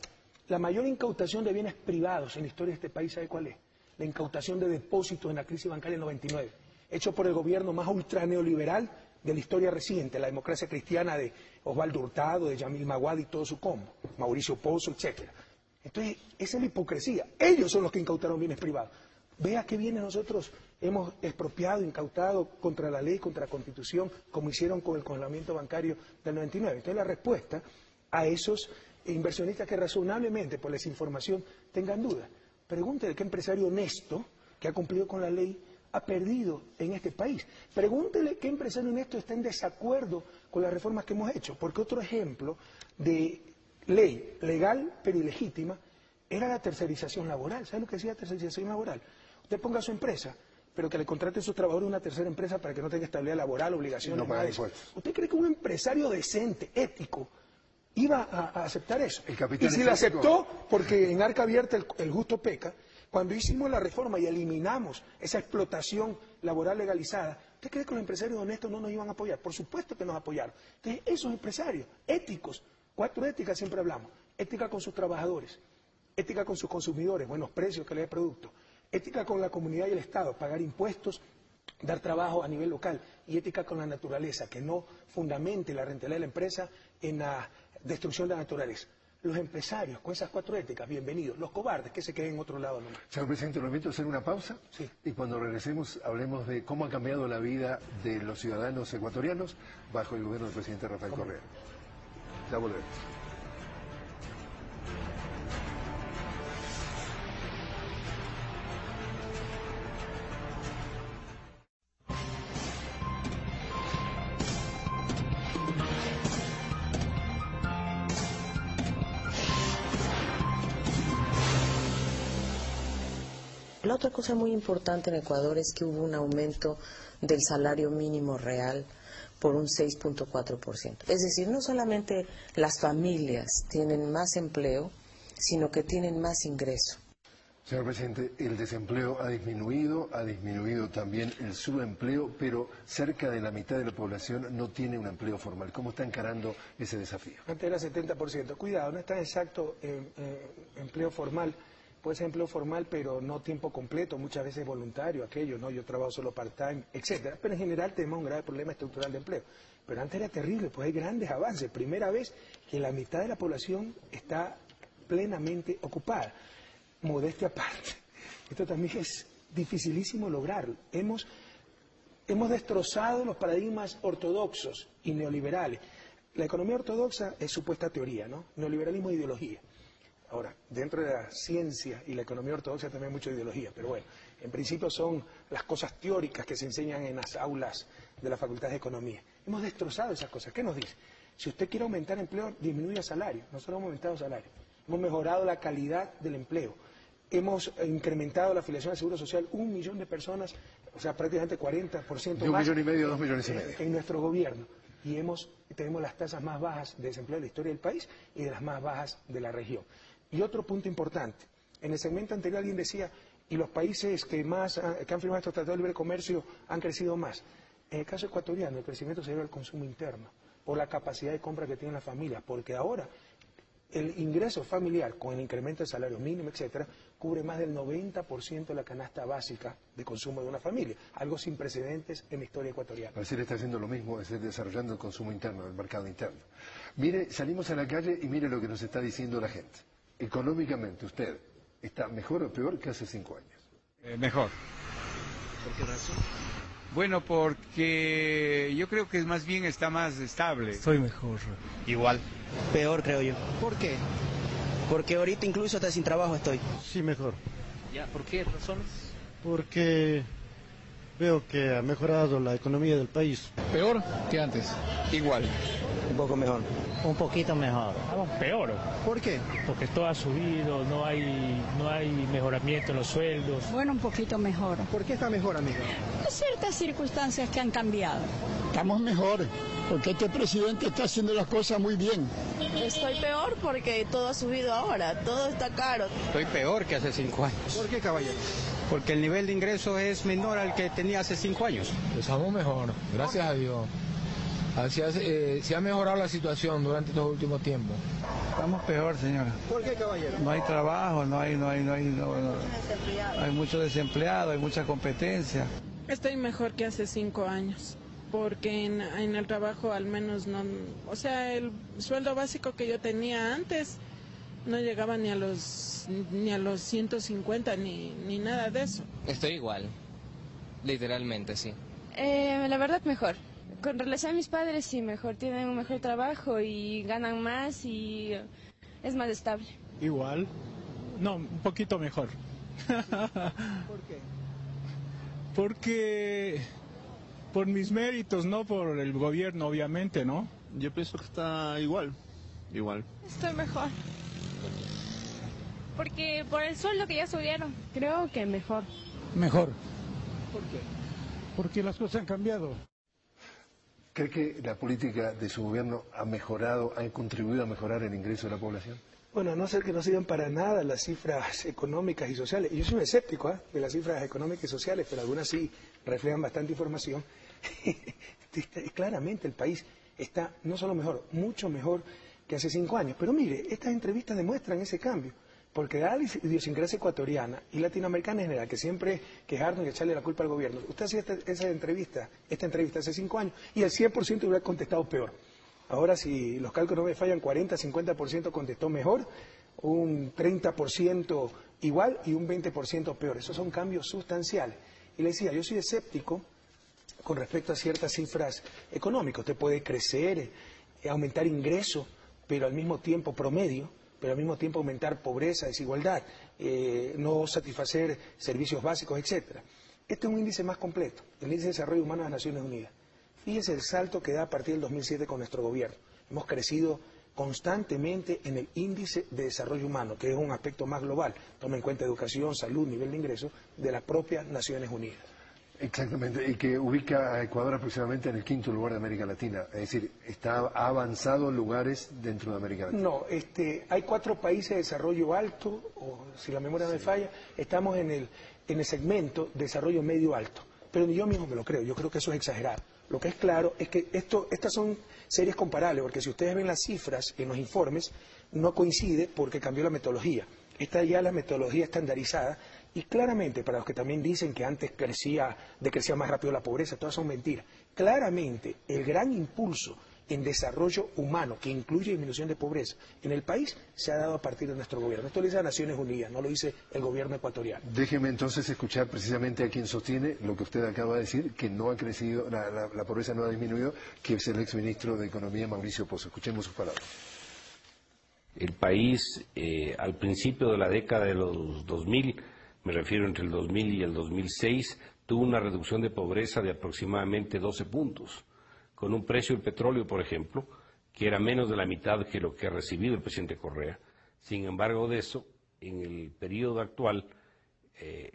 La mayor incautación de bienes privados en la historia de este país, ¿sabe cuál es? La incautación de depósitos en la crisis bancaria del 99, hecho por el gobierno más ultraneoliberal de la historia reciente, la democracia cristiana de Osvaldo Hurtado, de Yamil Maguad y todo su combo, Mauricio Pozo, etcétera. Entonces, esa es la hipocresía. Ellos son los que incautaron bienes privados. Vea qué bienes nosotros hemos expropiado, incautado contra la ley, contra la Constitución, como hicieron con el congelamiento bancario del 99. Entonces, la respuesta a esos inversionistas que razonablemente, por la desinformación, tengan dudas. Pregúntele qué empresario honesto, que ha cumplido con la ley, ha perdido en este país. Pregúntele qué empresario honesto está en desacuerdo con las reformas que hemos hecho. Porque otro ejemplo de ley legal pero ilegítima era la tercerización laboral. ¿Sabe lo que decía la tercerización laboral? Usted ponga su empresa, pero que le contrate a sus trabajadores una tercera empresa para que no tenga estabilidad laboral, obligaciones, no nada de eso. ¿Usted cree que un empresario decente, ético, iba a aceptar eso? Y si lo aceptó, porque en arca abierta el justo peca, cuando hicimos la reforma y eliminamos esa explotación laboral legalizada, ¿usted cree que los empresarios honestos no nos iban a apoyar? Por supuesto que nos apoyaron. Entonces, esos empresarios éticos, 4 éticas siempre hablamos: ética con sus trabajadores, ética con sus consumidores, buenos precios, calidad de producto, ética con la comunidad y el Estado, pagar impuestos, dar trabajo a nivel local, y ética con la naturaleza, que no fundamente la rentabilidad de la empresa en la destrucción de la naturaleza. Los empresarios con esas 4 éticas, bienvenidos. Los cobardes, que se queden en otro lado nomás. Señor Presidente, lo invito a hacer una pausa. Sí. Y cuando regresemos hablemos de cómo ha cambiado la vida de los ciudadanos ecuatorianos bajo el gobierno del presidente Rafael Correa. Ya volvemos. La otra cosa muy importante en Ecuador es que hubo un aumento del salario mínimo real por un 6.4%. Es decir, no solamente las familias tienen más empleo, sino que tienen más ingreso. Señor Presidente, el desempleo ha disminuido también el subempleo, pero cerca de la mitad de la población no tiene un empleo formal. ¿Cómo está encarando ese desafío? Antes era 70%. Cuidado, no es tan exacto empleo formal. Puede ser empleo formal, pero no tiempo completo, muchas veces voluntario, aquello, ¿no? Yo trabajo solo part-time, etcétera. Pero en general tenemos un grave problema estructural de empleo. Pero antes era terrible, pues hay grandes avances. Primera vez que la mitad de la población está plenamente ocupada. Modestia aparte. Esto también es dificilísimo lograrlo. Hemos destrozado los paradigmas ortodoxos y neoliberales. La economía ortodoxa es supuesta teoría, ¿no? Neoliberalismo es ideología. Ahora, dentro de la ciencia y la economía ortodoxa también hay mucha ideología, pero bueno, en principio son las cosas teóricas que se enseñan en las aulas de la Facultad de Economía. Hemos destrozado esas cosas. ¿Qué nos dice? Si usted quiere aumentar empleo, disminuya salario. Nosotros hemos aumentado salario. Hemos mejorado la calidad del empleo. Hemos incrementado la afiliación al Seguro Social 1 millón de personas, o sea, prácticamente 40% más. De 1,5 millones, 2,5 millones. En nuestro gobierno. Y tenemos las tasas más bajas de desempleo de la historia del país y de las más bajas de la región. Y otro punto importante, en el segmento anterior alguien decía, y los países que han firmado estos tratados de libre comercio han crecido más. En el caso ecuatoriano, el crecimiento se debe al consumo interno, por la capacidad de compra que tienen las familias, porque ahora el ingreso familiar, con el incremento del salario mínimo, etcétera, cubre más del 90% de la canasta básica de consumo de una familia, algo sin precedentes en la historia ecuatoriana. Brasil está haciendo lo mismo, es desarrollando el consumo interno, el mercado interno. Mire, salimos a la calle y mire lo que nos está diciendo la gente. Económicamente, ¿usted está mejor o peor que hace 5 años? Mejor. ¿Por qué razón? Bueno, porque yo creo que más bien está más estable. Soy mejor. Igual. Peor, creo yo. ¿Por qué? Porque ahorita incluso hasta sin trabajo estoy. Sí, mejor. ¿Ya? ¿Por qué razones? Porque veo que ha mejorado la economía del país. Peor que antes. Igual. Un poco mejor. Un poquito mejor. Peor. ¿Por qué? Porque todo ha subido, no hay mejoramiento en los sueldos. Bueno, un poquito mejor. ¿Por qué está mejor, amiga? Ciertas circunstancias que han cambiado. Estamos mejor, porque este presidente está haciendo las cosas muy bien. Estoy peor porque todo ha subido ahora, todo está caro. Estoy peor que hace 5 años. ¿Por qué, caballero? Porque el nivel de ingreso es menor al que tenía hace 5 años. Estamos mejor, gracias a Dios. Se ha mejorado la situación durante estos últimos tiempos. Estamos peor, señora. ¿Por qué, caballero? No hay trabajo, hay mucho desempleado, hay mucha competencia. Estoy mejor que hace 5 años. porque en el trabajo al menos no, o sea, el sueldo básico que yo tenía antes no llegaba ni a los 150 ni nada de eso. Estoy igual, literalmente, sí. La verdad mejor. Con relación a mis padres sí, mejor, tienen un mejor trabajo y ganan más y es más estable. Igual, no, un poquito mejor. ¿Por qué? Porque por mis méritos, no por el gobierno, obviamente, ¿no? Yo pienso que está igual. Estoy mejor. Porque por el sueldo que ya subieron. Creo que mejor. Mejor, ¿Por qué? porque las cosas han cambiado. ¿Cree que la política de su gobierno ha mejorado, ha contribuido a mejorar el ingreso de la población? Bueno, a no ser que no sirvan para nada las cifras económicas y sociales. Yo soy un escéptico de las cifras económicas y sociales, pero algunas sí reflejan bastante información. Claramente el país está no solo mejor, mucho mejor que hace 5 años. Pero mire, estas entrevistas demuestran ese cambio. Porque la idiosincrasia ecuatoriana y latinoamericana en general, que siempre quejarnos y echarle la culpa al gobierno. Usted hacía esta entrevista hace 5 años y el 100% hubiera contestado peor. Ahora, si los cálculos no me fallan, 40-50% contestó mejor, un 30% igual y un 20% peor. Esos son cambios sustanciales. Y le decía, yo soy escéptico con respecto a ciertas cifras económicas. Usted puede crecer, aumentar ingresos, pero al mismo tiempo promedio, pero al mismo tiempo aumentar pobreza, desigualdad, no satisfacer servicios básicos, etcétera. Este es un índice más completo, el índice de desarrollo humano de las Naciones Unidas. Fíjese el salto que da a partir del 2007 con nuestro gobierno. Hemos crecido constantemente en el índice de desarrollo humano, que es un aspecto más global. Toma en cuenta educación, salud, nivel de ingreso de las propias Naciones Unidas. Exactamente, y que ubica a Ecuador aproximadamente en el 5º lugar de América Latina. Es decir, ha avanzado en lugares dentro de América Latina. No, hay 4 países de desarrollo alto, o si la memoria me falla, estamos en el segmento de desarrollo medio alto. Pero ni yo mismo me lo creo, yo creo que eso es exagerado. Lo que es claro es que estas son series comparables, porque si ustedes ven las cifras en los informes, no coincide porque cambió la metodología. Esta ya la metodología estandarizada y claramente para los que también dicen que antes decrecía más rápido la pobreza, todas son mentiras. Claramente el gran impulso en desarrollo humano que incluye disminución de pobreza en el país se ha dado a partir de nuestro gobierno. Esto lo dice las Naciones Unidas, no lo dice el gobierno ecuatoriano. Déjeme entonces escuchar precisamente a quien sostiene lo que usted acaba de decir, que no ha crecido, la pobreza no ha disminuido, que es el exministro de Economía, Mauricio Pozo. Escuchemos sus palabras. El país, al principio de la década de los 2000, me refiero entre el 2000 y el 2006, tuvo una reducción de pobreza de aproximadamente 12 puntos, con un precio del petróleo, por ejemplo, que era menos de la mitad que lo que ha recibido el presidente Correa. Sin embargo de eso, en el periodo actual,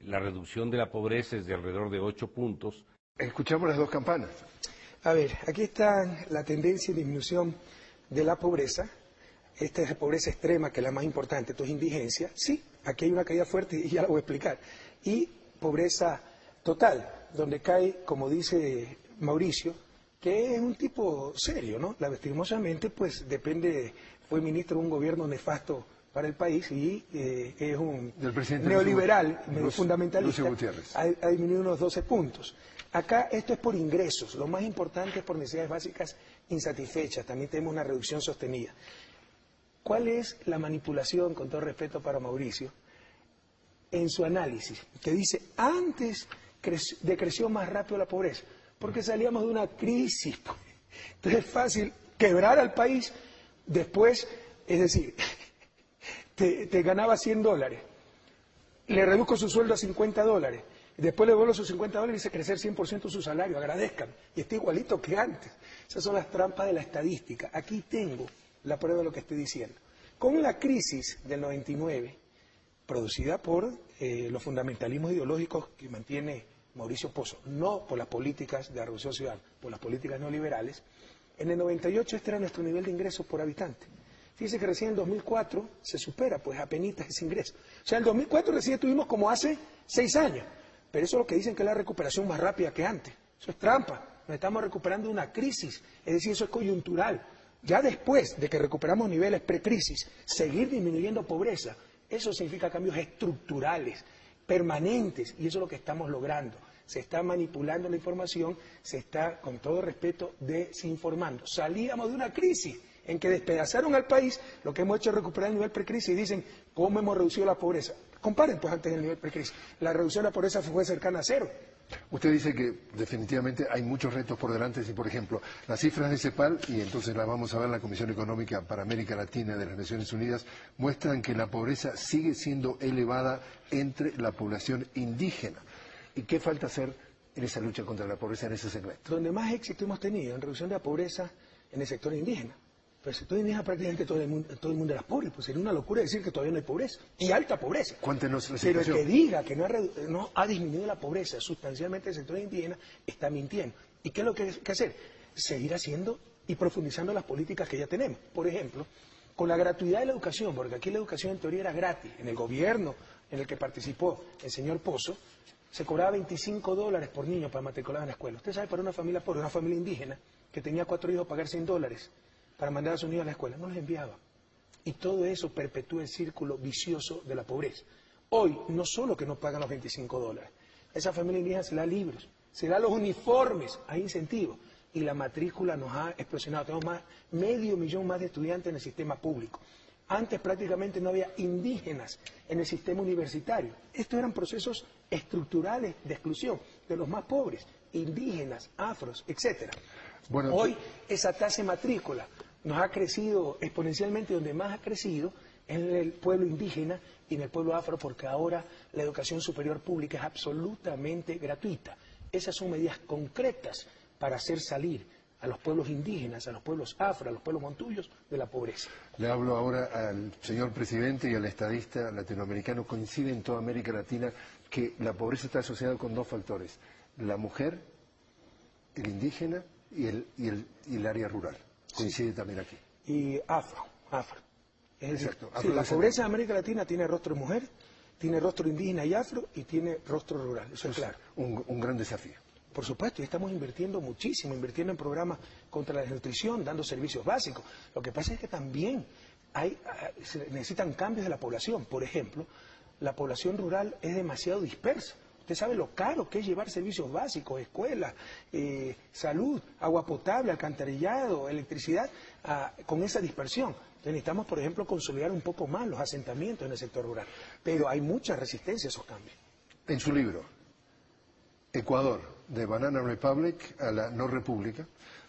la reducción de la pobreza es de alrededor de 8 puntos. Escuchamos las 2 campanas. A ver, aquí está la tendencia de disminución de la pobreza. Esta es la pobreza extrema, que es la más importante, esto es indigencia. Sí, aquí hay una caída fuerte y ya la voy a explicar. Y pobreza total, donde cae, como dice Mauricio, que es un tipo serio, ¿no? Lastimosamente, pues fue ministro de un gobierno nefasto para el país y es un neoliberal, fundamentalista. Ha disminuido unos 12 puntos. Acá esto es por ingresos, lo más importante es por necesidades básicas insatisfechas, también tenemos una reducción sostenida. ¿Cuál es la manipulación, con todo respeto para Mauricio, en su análisis? Que dice, antes decreció más rápido la pobreza, porque salíamos de una crisis. Entonces es fácil quebrar al país, después, es decir, te ganaba $100, le reduzco su sueldo a $50, después le devuelvo sus $50 y dice crecer 100% su salario, agradezcan, y está igualito que antes. Esas son las trampas de la estadística. Aquí tengo la prueba de lo que estoy diciendo. Con la crisis del 99, producida por los fundamentalismos ideológicos que mantiene Mauricio Pozo, no por las políticas de la Revolución Ciudadana, por las políticas neoliberales, en el 98 este era nuestro nivel de ingresos por habitante. Fíjese que recién en 2004 se supera, pues apenitas ese ingreso. O sea, en 2004 recién tuvimos como hace 6 años, pero eso es lo que dicen que es la recuperación más rápida que antes. Eso es trampa, nos estamos recuperando de una crisis, es decir, eso es coyuntural. Ya después de que recuperamos niveles precrisis, seguir disminuyendo pobreza, eso significa cambios estructurales, permanentes, y eso es lo que estamos logrando. se está manipulando la información, se está, con todo respeto, desinformando. Salíamos de una crisis en que despedazaron al país, lo que hemos hecho es recuperar el nivel precrisis y dicen, ¿cómo hemos reducido la pobreza? Comparen pues antes del nivel precrisis. La reducción de la pobreza fue cercana a cero. Usted dice que definitivamente hay muchos retos por delante, si por ejemplo las cifras de CEPAL, y entonces las vamos a ver en la Comisión Económica para América Latina de las Naciones Unidas, muestran que la pobreza sigue siendo elevada entre la población indígena. ¿Y qué falta hacer en esa lucha contra la pobreza en ese segmento? Donde más éxito hemos tenido en reducción de la pobreza en el sector indígena. Pero el sector indígena prácticamente todo el mundo era pobre, pues sería una locura decir que todavía no hay pobreza, y alta pobreza. Cuéntenos la Pero situación. el que diga que no ha disminuido la pobreza sustancialmente en el sector indígena está mintiendo. ¿Y qué es lo que hay que hacer? Seguir haciendo y profundizando las políticas que ya tenemos. Por ejemplo, con la gratuidad de la educación, porque aquí la educación en teoría era gratis. En el gobierno en el que participó el señor Pozo, se cobraba $25 por niño para matricular en la escuela. Usted sabe, para una familia pobre, una familia indígena, que tenía 4 hijos, pagar $100 para mandar a sus niños a la escuela, no los enviaba. Y todo eso perpetúa el círculo vicioso de la pobreza. Hoy, no solo que no pagan los $25, esa familia indígena se da libros, se da los uniformes, hay incentivos, y la matrícula nos ha explosionado. Tenemos medio millón más de estudiantes en el sistema público. Antes prácticamente no había indígenas en el sistema universitario. Estos eran procesos estructurales de exclusión de los más pobres, indígenas, afros, etcétera. Bueno, hoy esa tasa de matrícula nos ha crecido exponencialmente, donde más ha crecido en el pueblo indígena y en el pueblo afro, porque ahora la educación superior pública es absolutamente gratuita. Esas son medidas concretas para hacer salir a los pueblos indígenas, a los pueblos afro, a los pueblos montuyos de la pobreza. Le hablo ahora al señor presidente y al estadista latinoamericano. Coincide en toda América Latina que la pobreza está asociada con 2 factores: la mujer, el indígena y el área rural. Coincide sí. También aquí. Y afro. Exacto. Sí, la pobreza en América Latina tiene rostro de mujer, tiene rostro indígena y afro, y tiene rostro rural. Eso es claro. Un gran desafío. Por supuesto, y estamos invirtiendo muchísimo, invirtiendo en programas contra la desnutrición, dando servicios básicos. Lo que pasa es que también se necesitan cambios de la población. Por ejemplo, la población rural es demasiado dispersa. Usted sabe lo caro que es llevar servicios básicos, escuelas, salud, agua potable, alcantarillado, electricidad, con esa dispersión. Entonces necesitamos, por ejemplo, consolidar un poco más los asentamientos en el sector rural. Pero hay mucha resistencia a esos cambios. En su libro, Ecuador, de Banana Republic a la no república,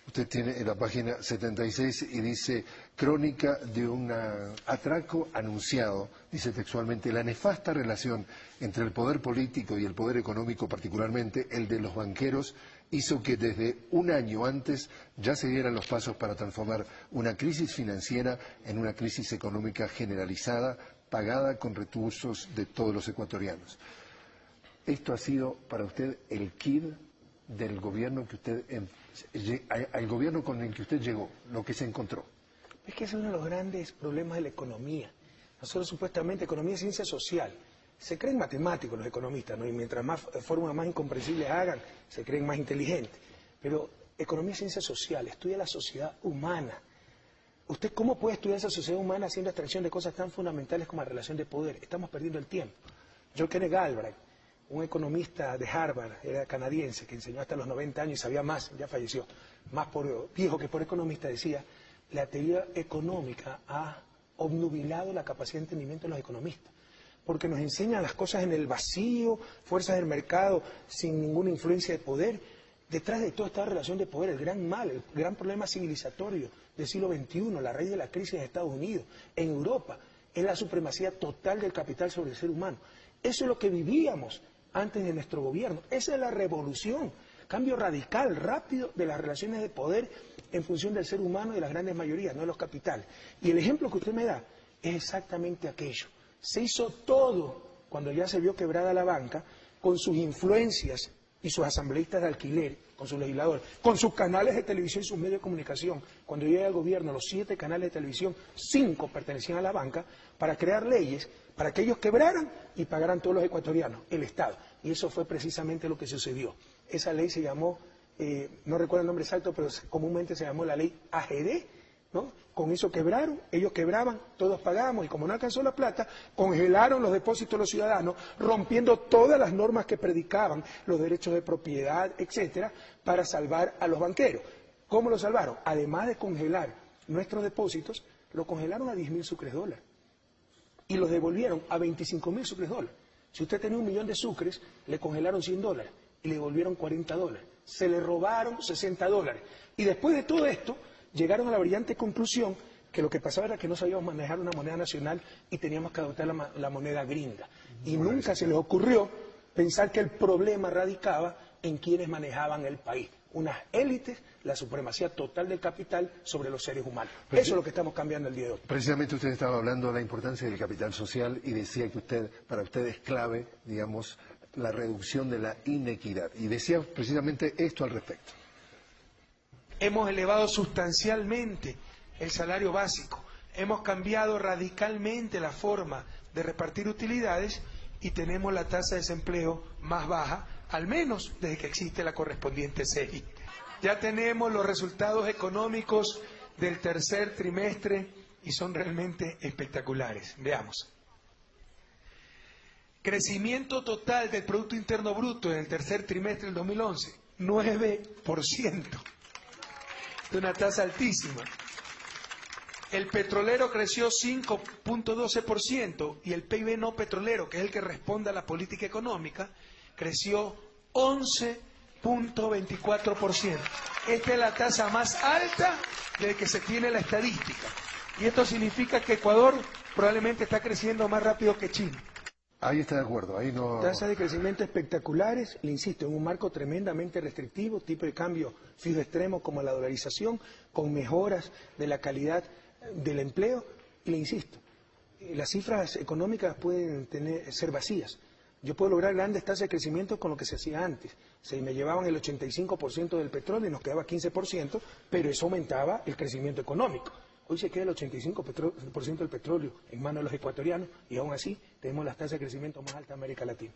usted tiene en la página 76 y dice: crónica de un atraco anunciado, dice textualmente, la nefasta relación entre el poder político y el poder económico, particularmente el de los banqueros, hizo que desde un año antes ya se dieran los pasos para transformar una crisis financiera en una crisis económica generalizada, pagada con recursos de todos los ecuatorianos. ¿Esto ha sido para usted el quid del gobierno que usted, al gobierno con el que usted llegó, lo que se encontró? Es que es uno de los grandes problemas de la economía. Nosotros supuestamente, economía es ciencia social. Se creen matemáticos los economistas, ¿no? Y mientras más fórmulas más incomprensibles hagan, se creen más inteligentes. Pero economía es ciencia social, estudia la sociedad humana. ¿Usted cómo puede estudiar esa sociedad humana haciendo abstracción de cosas tan fundamentales como la relación de poder? Estamos perdiendo el tiempo. John Kenneth Galbraith, un economista de Harvard, era canadiense, que enseñó hasta los 90 años y sabía más, ya falleció, más por viejo que por economista, decía: la teoría económica ha obnubilado la capacidad de entendimiento de los economistas, porque nos enseñan las cosas en el vacío, fuerzas del mercado sin ninguna influencia de poder. Detrás de toda esta relación de poder, el gran mal, el gran problema civilizatorio del siglo XXI, la raíz de la crisis en Estados Unidos, en Europa, es la supremacía total del capital sobre el ser humano. Eso es lo que vivíamos antes de nuestro gobierno. Esa es la revolución, cambio radical, rápido de las relaciones de poder en función del ser humano y de las grandes mayorías, no de los capitales. Y el ejemplo que usted me da es exactamente aquello. Se hizo todo, cuando ya se vio quebrada la banca, con sus influencias y sus asambleístas de alquiler, con sus legisladores, con sus canales de televisión y sus medios de comunicación. Cuando llega el gobierno, los 7 canales de televisión, 5 pertenecían a la banca, para crear leyes para que ellos quebraran y pagaran todos los ecuatorianos, el Estado. Y eso fue precisamente lo que sucedió. Esa ley se llamó, no recuerdo el nombre exacto, pero comúnmente se llamó la ley AGD, ¿no? Con eso quebraron, ellos quebraban, todos pagábamos, y como no alcanzó la plata, congelaron los depósitos de los ciudadanos, rompiendo todas las normas que predicaban, los derechos de propiedad, etcétera, para salvar a los banqueros. ¿Cómo lo salvaron? Además de congelar nuestros depósitos, lo congelaron a 10.000 sucres dólares y los devolvieron a 25.000 sucres dólares. Si usted tenía 1 millón de sucres, le congelaron $100 y le devolvieron $40. Se le robaron $60. Y después de todo esto, llegaron a la brillante conclusión que lo que pasaba era que no sabíamos manejar una moneda nacional y teníamos que adoptar la moneda gringa. Y nunca se les ocurrió pensar que el problema radicaba en quienes manejaban el país. Unas élites, la supremacía total del capital sobre los seres humanos. Eso es lo que estamos cambiando el día de hoy. Precisamente usted estaba hablando de la importancia del capital social y decía que para usted es clave, digamos, la reducción de la inequidad. Y decía precisamente esto al respecto. Hemos elevado sustancialmente el salario básico, hemos cambiado radicalmente la forma de repartir utilidades y tenemos la tasa de desempleo más baja, al menos desde que existe la correspondiente CEGI. Ya tenemos los resultados económicos del tercer trimestre y son realmente espectaculares. Veamos. Crecimiento total del Producto Interno Bruto en el tercer trimestre del 2011, 9%. De una tasa altísima. El petrolero creció 5.12% y el PIB no petrolero, que es el que responde a la política económica, creció 11.24%. Esta es la tasa más alta desde que se tiene la estadística. Y esto significa que Ecuador probablemente está creciendo más rápido que China. Ahí está de acuerdo, ahí no... Tasas de crecimiento espectaculares, le insisto, en un marco tremendamente restrictivo, tipo de cambio fijo extremo como la dolarización, con mejoras de la calidad del empleo, y le insisto, las cifras económicas pueden ser vacías. Yo puedo lograr grandes tasas de crecimiento con lo que se hacía antes. Se me llevaban el 85% del petróleo y nos quedaba 15%, pero eso aumentaba el crecimiento económico. Hoy se queda el 85% del petróleo en manos de los ecuatorianos y aún así tenemos las tasas de crecimiento más altas de América Latina.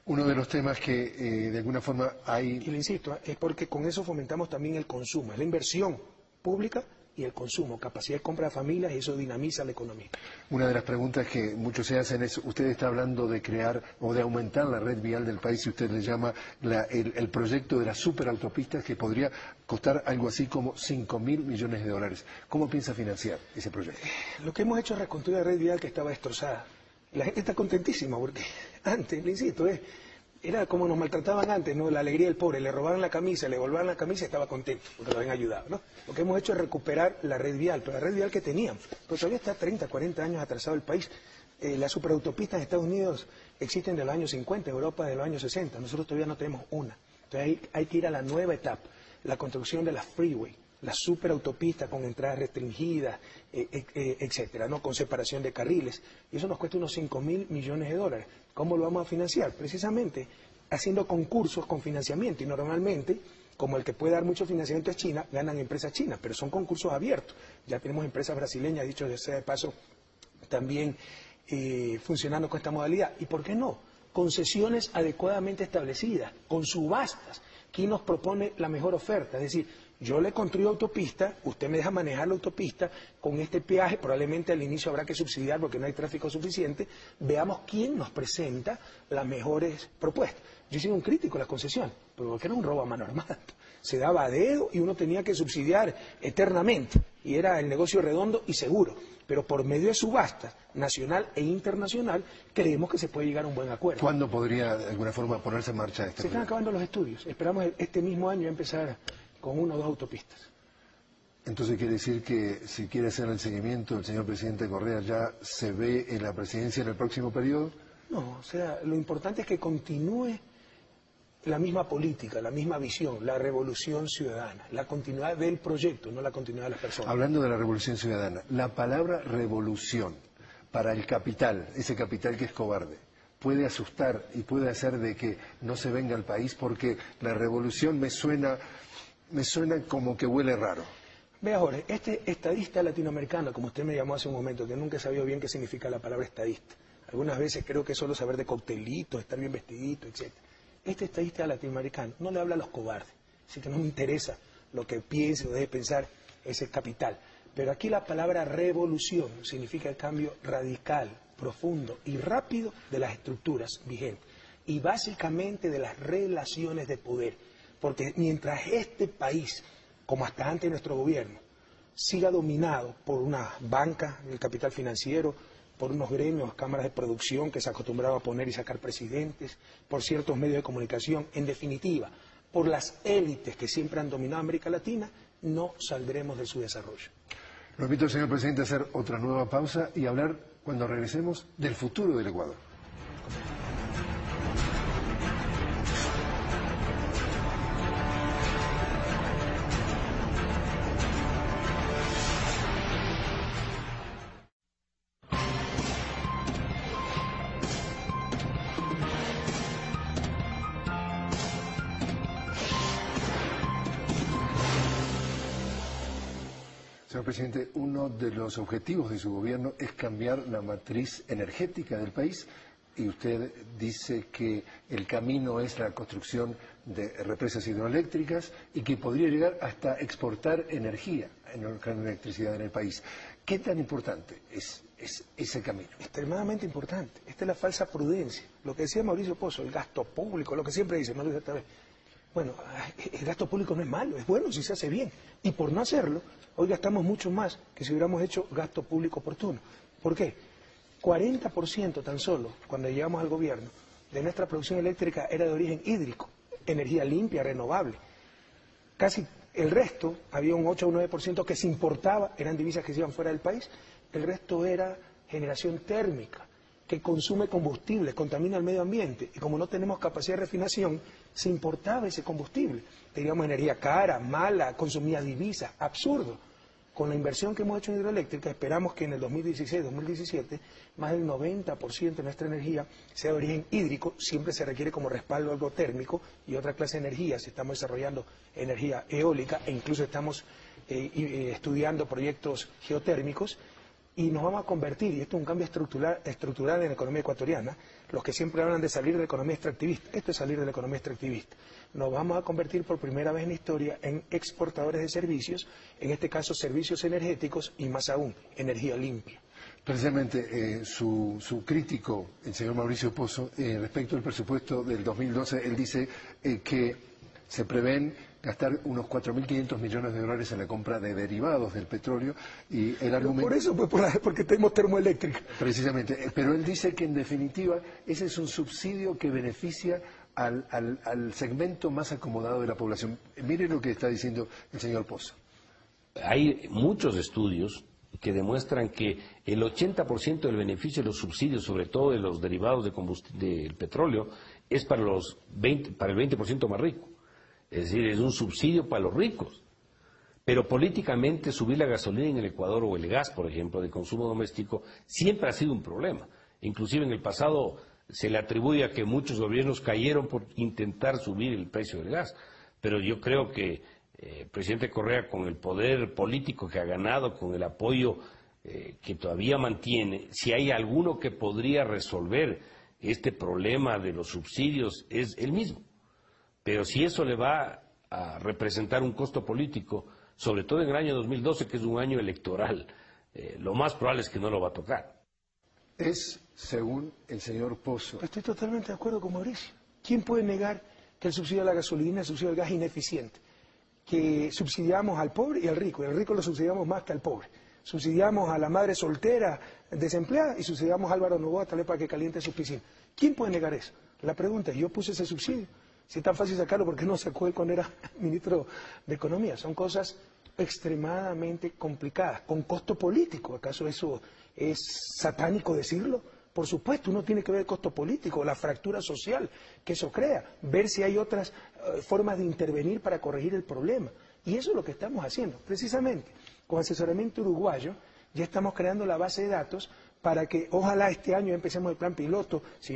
Uno de los temas que de alguna forma hay... Y le insisto, es porque con eso fomentamos también el consumo, es la inversión pública y el consumo, capacidad de compra de familias, y eso dinamiza la economía. Una de las preguntas que muchos se hacen es, usted está hablando de crear o de aumentar la red vial del país y usted le llama el proyecto de las superautopistas que podría costar algo así como $5.000 millones. ¿Cómo piensa financiar ese proyecto? Lo que hemos hecho es reconstruir la red vial que estaba destrozada. La gente está contentísima porque antes, le insisto, era como nos maltrataban antes, ¿no? La alegría del pobre, le robaban la camisa, le devolvían la camisa y estaba contento porque lo habían ayudado, ¿no? Lo que hemos hecho es recuperar la red vial, pero la red vial que teníamos, pues todavía está 30, 40 años atrasado el país. Las superautopistas en Estados Unidos existen de los años 50, Europa de los años 60, nosotros todavía no tenemos una. Entonces hay que ir a la nueva etapa, la construcción de la freeway, la superautopistas con entradas restringidas, etcétera, ¿no? Con separación de carriles. Y eso nos cuesta unos $5.000 millones. ¿Cómo lo vamos a financiar? Precisamente haciendo concursos con financiamiento. Y normalmente, como el que puede dar mucho financiamiento es China, ganan empresas chinas, pero son concursos abiertos. Ya tenemos empresas brasileñas, dicho sea de paso, también funcionando con esta modalidad. ¿Y por qué no? Concesiones adecuadamente establecidas, con subastas. ¿Quién nos propone la mejor oferta? Es decir, yo le construyo autopista, usted me deja manejar la autopista con este peaje, probablemente al inicio habrá que subsidiar porque no hay tráfico suficiente, veamos quién nos presenta las mejores propuestas. Yo he sido un crítico de las concesiones, porque era un robo a mano armada. Se daba a dedo y uno tenía que subsidiar eternamente, y era el negocio redondo y seguro. Pero por medio de subastas, nacional e internacional, creemos que se puede llegar a un buen acuerdo. ¿Cuándo podría, de alguna forma, ponerse en marcha este proyecto? Se están acabando los estudios. Esperamos este mismo año empezar con 1 o 2 autopistas. Entonces quiere decir que si quiere hacer el seguimiento, el señor presidente Correa ya se ve en la presidencia en el próximo periodo. No, o sea, lo importante es que continúe la misma política, la misma visión, la revolución ciudadana, la continuidad del proyecto, no la continuidad de las personas. Hablando de la revolución ciudadana, la palabra revolución para el capital, ese capital que es cobarde, puede asustar y puede hacer de que no se venga al país porque la revolución me suena como que huele raro. Vea, Jorge, este estadista latinoamericano, como usted me llamó hace un momento, que nunca he sabido bien qué significa la palabra estadista. Algunas veces creo que es solo saber de coctelitos, estar bien vestidito, etc. Este estadista latinoamericano no le habla a los cobardes, así que no me interesa lo que piense o deje pensar ese capital. Pero aquí la palabra revolución significa el cambio radical, profundo y rápido de las estructuras vigentes y básicamente de las relaciones de poder. Porque mientras este país, como hasta antes de nuestro gobierno, siga dominado por una banca, el capital financiero, por unos gremios, cámaras de producción que se acostumbraban a poner y sacar presidentes, por ciertos medios de comunicación, en definitiva, por las élites que siempre han dominado América Latina, no saldremos de su desarrollo. Lo invito, señor presidente, a hacer otra nueva pausa y hablar, cuando regresemos, del futuro del Ecuador. Señor presidente, uno de los objetivos de su gobierno es cambiar la matriz energética del país y usted dice que el camino es la construcción de represas hidroeléctricas y que podría llegar hasta exportar energía, electricidad en el país. ¿Qué tan importante es ese camino? Extremadamente importante. Esta es la falsa prudencia. Lo que decía Mauricio Pozo, el gasto público, lo que siempre dice, no lo dice esta vez. Bueno, el gasto público no es malo, es bueno si se hace bien. Y por no hacerlo, hoy gastamos mucho más que si hubiéramos hecho gasto público oportuno. ¿Por qué? 40% tan solo, cuando llegamos al gobierno, de nuestra producción eléctrica era de origen hídrico, energía limpia, renovable. Casi el resto, había un 8 o un 9% que se importaba, eran divisas que se iban fuera del país, el resto era generación térmica, que consume combustible, contamina el medio ambiente, y como no tenemos capacidad de refinación, se importaba ese combustible. Teníamos energía cara, mala, consumía divisas, absurdo. Con la inversión que hemos hecho en hidroeléctrica, esperamos que en el 2016-2017 más del 90% de nuestra energía sea de origen hídrico, siempre se requiere como respaldo algo térmico y otra clase de energía, si estamos desarrollando energía eólica e incluso estamos estudiando proyectos geotérmicos, y nos vamos a convertir, y esto es un cambio estructural en la economía ecuatoriana, los que siempre hablan de salir de la economía extractivista, esto es salir de la economía extractivista, nos vamos a convertir por primera vez en la historia en exportadores de servicios, en este caso servicios energéticos y más aún, energía limpia. Precisamente su crítico, el señor Mauricio Pozo, respecto al presupuesto del 2012, él dice que se prevén gastar unos 4.500 millones de dólares en la compra de derivados del petróleo y el argumento... Por eso, pues porque tenemos termoeléctrica. Precisamente, pero él dice que en definitiva ese es un subsidio que beneficia al segmento más acomodado de la población. Mire lo que está diciendo el señor Pozo. Hay muchos estudios que demuestran que el 80% del beneficio de los subsidios, sobre todo de los derivados del petróleo, es para el 20% más rico. Es decir, es un subsidio para los ricos. Pero políticamente subir la gasolina en el Ecuador o el gas, por ejemplo, de consumo doméstico, siempre ha sido un problema. Inclusive en el pasado se le atribuye a que muchos gobiernos cayeron por intentar subir el precio del gas. Pero yo creo que el presidente Correa, con el poder político que ha ganado, con el apoyo que todavía mantiene, si hay alguno que podría resolver este problema de los subsidios, es él mismo. Pero si eso le va a representar un costo político, sobre todo en el año 2012, que es un año electoral, lo más probable es que no lo va a tocar. Es, según el señor Pozo... Estoy totalmente de acuerdo con Mauricio. ¿Quién puede negar que el subsidio a la gasolina, el subsidio al gas es ineficiente? Que subsidiamos al pobre y al rico lo subsidiamos más que al pobre. Subsidiamos a la madre soltera, desempleada, y subsidiamos a Álvaro Noboa tal vez para que caliente sus piscinas. ¿Quién puede negar eso? La pregunta es, yo puse ese subsidio. Si es tan fácil sacarlo, ¿por qué no sacó él cuando era ministro de Economía? Son cosas extremadamente complicadas, con costo político. ¿Acaso eso es satánico decirlo? Por supuesto, uno tiene que ver el costo político, la fractura social que eso crea, ver si hay otras formas de intervenir para corregir el problema. Y eso es lo que estamos haciendo. Precisamente, con asesoramiento uruguayo, ya estamos creando la base de datos para que ojalá este año empecemos el plan piloto, si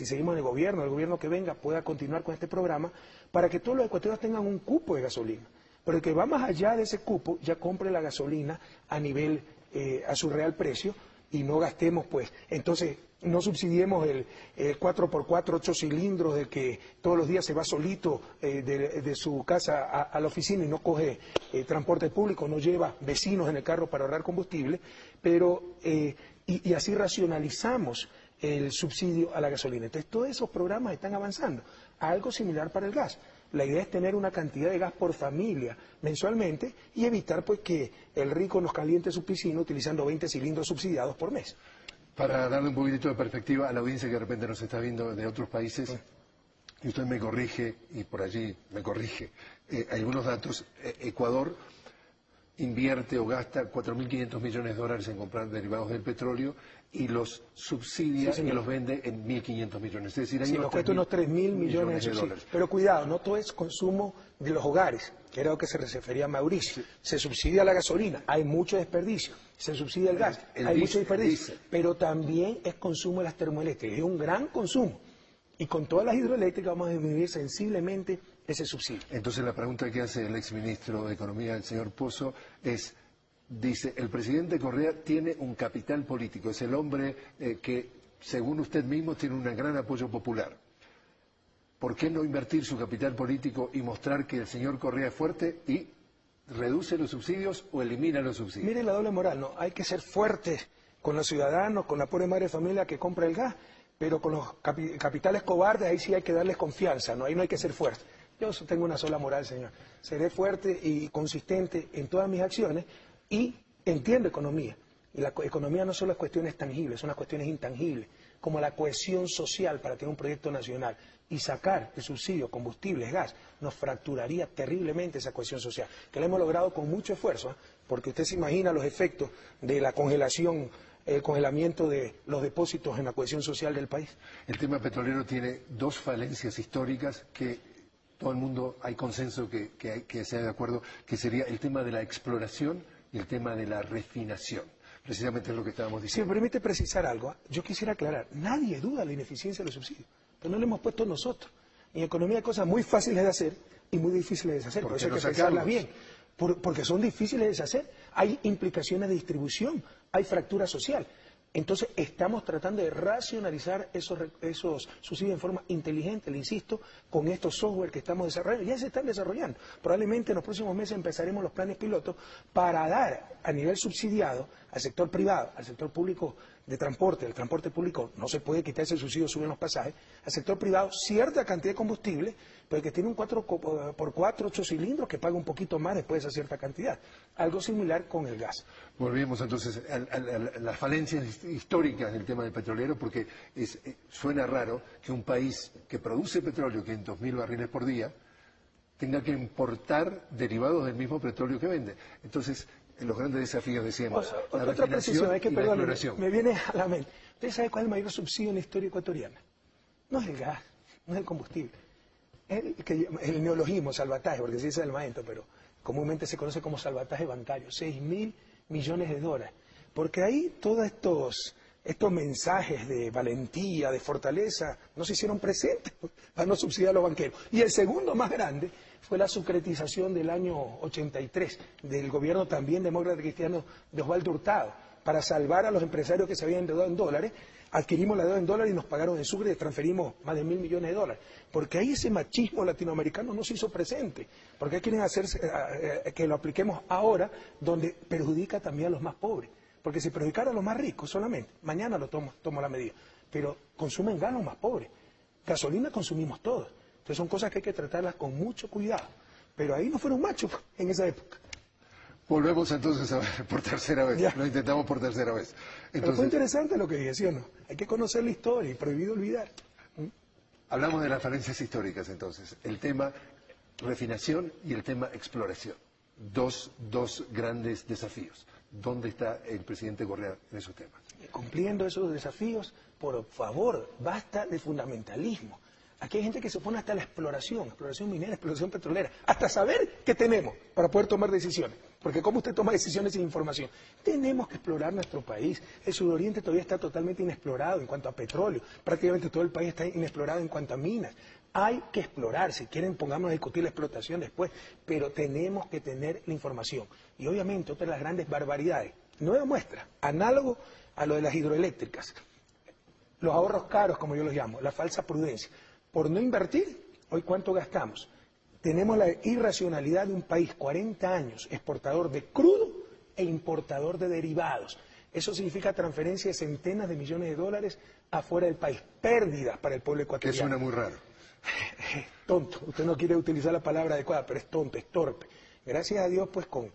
seguimos en el gobierno que venga pueda continuar con este programa, para que todos los ecuatorianos tengan un cupo de gasolina, pero el que va más allá de ese cupo ya compre la gasolina a su real precio y no gastemos pues. Entonces, No subsidiemos el 4x4, 8 cilindros, de que todos los días se va solito de su casa a la oficina y no coge transporte público, no lleva vecinos en el carro para ahorrar combustible, pero y así racionalizamos el subsidio a la gasolina. Entonces, todos esos programas están avanzando. Algo similar para el gas. La idea es tener una cantidad de gas por familia mensualmente y evitar pues que el rico nos caliente su piscina utilizando 20 cilindros subsidiados por mes. Para darle un poquitito de perspectiva a la audiencia que de repente nos está viendo de otros países, y usted me corrige, y por allí me corrige, algunos datos. Ecuador invierte o gasta 4.500 millones de dólares en comprar derivados del petróleo y los subsidia y los vende en 1.500 millones. Es decir, hay nos cuesta unos 3.000 millones de dólares. Pero cuidado, no todo es consumo de los hogares, que era lo que se refería a Mauricio. Se subsidia la gasolina, hay mucho desperdicio. Se subsidia el gas, hay mucho desperdicio. Pero también es consumo de las termoeléctricas, es un gran consumo. Y con todas las hidroeléctricas vamos a disminuir sensiblemente ese subsidio. Entonces la pregunta que hace el exministro de Economía, el señor Pozo, es, dice, el presidente Correa tiene un capital político, es el hombre que, según usted mismo, tiene un gran apoyo popular. ¿Por qué no invertir su capital político y mostrar que el señor Correa es fuerte y reduce los subsidios o elimina los subsidios? Mire la doble moral, ¿no? Hay que ser fuertes con los ciudadanos, con la pobre madre de familia que compra el gas, pero con los capitales cobardes ahí sí hay que darles confianza, ¿no? Ahí no hay que ser fuerte. Yo tengo una sola moral, señor. Seré fuerte y consistente en todas mis acciones y entiendo economía. Y la economía no solo es cuestiones tangibles, son las cuestiones intangibles, como la cohesión social para tener un proyecto nacional. Y sacar el subsidio, combustibles, gas, nos fracturaría terriblemente esa cohesión social, que la hemos logrado con mucho esfuerzo, porque usted se imagina los efectos de la congelación, el congelamiento de los depósitos en la cohesión social del país. El tema petrolero tiene dos falencias históricas que todo el mundo hay consenso que sea de acuerdo, que sería el tema de la exploración y el tema de la refinación. Precisamente es lo que estábamos diciendo. Si me permite precisar algo, yo quisiera aclarar, nadie duda de la ineficiencia de los subsidios, pero no lo hemos puesto nosotros. En economía hay cosas muy fáciles de hacer y muy difíciles de deshacer, por eso hay que pensarlas bien, porque son difíciles de deshacer, hay implicaciones de distribución, hay fractura social. Entonces, estamos tratando de racionalizar esos subsidios en forma inteligente, le insisto, con estos software que estamos desarrollando. Ya se están desarrollando. Probablemente en los próximos meses empezaremos los planes pilotos para dar a nivel subsidiado al sector privado, al sector público de transporte. El transporte público no se puede quitar ese subsidio, suben los pasajes. Al sector privado, cierta cantidad de combustible, pero que tiene un 4x4, 8 cilindros, que paga un poquito más después de esa cierta cantidad. Algo similar con el gas. Volvemos entonces a las falencias históricas del tema del petrolero, porque suena raro que un país que produce petróleo, 500.000 barriles por día, tenga que importar derivados del mismo petróleo que vende. Entonces, los grandes desafíos, decíamos, la refinación y la exploración. Me viene a la mente. ¿Usted sabe cuál es el mayor subsidio en la historia ecuatoriana? No es el gas, no es el combustible. Es el neologismo, salvataje, porque se dice el maestro, pero comúnmente se conoce como salvataje bancario. 6.000 millones de dólares. Porque ahí todos estos mensajes de valentía, de fortaleza, no se hicieron presentes para no subsidiar a los banqueros. Y el segundo más grande fue la securitización del año 83, del gobierno también demócrata cristiano de Osvaldo Hurtado, para salvar a los empresarios que se habían endeudado en dólares. Adquirimos la deuda en dólares y nos pagaron en sucre y transferimos más de 1.000 millones de dólares. Porque ahí ese machismo latinoamericano no se hizo presente. Porque quieren hacerse que lo apliquemos ahora, donde perjudica también a los más pobres. Porque si perjudicara a los más ricos solamente, mañana lo tomo la medida. Pero consumen gas los más pobres. Gasolina consumimos todos. Entonces son cosas que hay que tratarlas con mucho cuidado. Pero ahí no fueron machos en esa época. Volvemos entonces a ver por tercera vez. Ya. Lo intentamos por tercera vez. Entonces, pero fue interesante lo que dije, ¿sí o no? Hay que conocer la historia y prohibido olvidar. Hablamos de las falencias históricas entonces. El tema refinación y el tema exploración. Dos grandes desafíos. ¿Dónde está el presidente Correa en esos temas? Cumpliendo esos desafíos, por favor, basta de fundamentalismo. Aquí hay gente que se opone hasta a la exploración minera, exploración petrolera, hasta saber qué tenemos para poder tomar decisiones. Porque ¿cómo usted toma decisiones sin información? Tenemos que explorar nuestro país. El suroriente todavía está totalmente inexplorado en cuanto a petróleo. Prácticamente todo el país está inexplorado en cuanto a minas. Hay que explorar, si quieren pongamos a discutir la explotación después, pero tenemos que tener la información. Y obviamente otra de las grandes barbaridades, nueva muestra, análogo a lo de las hidroeléctricas. los ahorros caros, como yo los llamo, la falsa prudencia. Por no invertir, hoy ¿cuánto gastamos? Tenemos la irracionalidad de un país, 40 años, exportador de crudo e importador de derivados. Eso significa transferencia de centenas de millones de dólares afuera del país, pérdidas para el pueblo ecuatoriano. Que suena muy raro. Tonto, usted no quiere utilizar la palabra adecuada, pero es tonto, es torpe. Gracias a Dios, pues con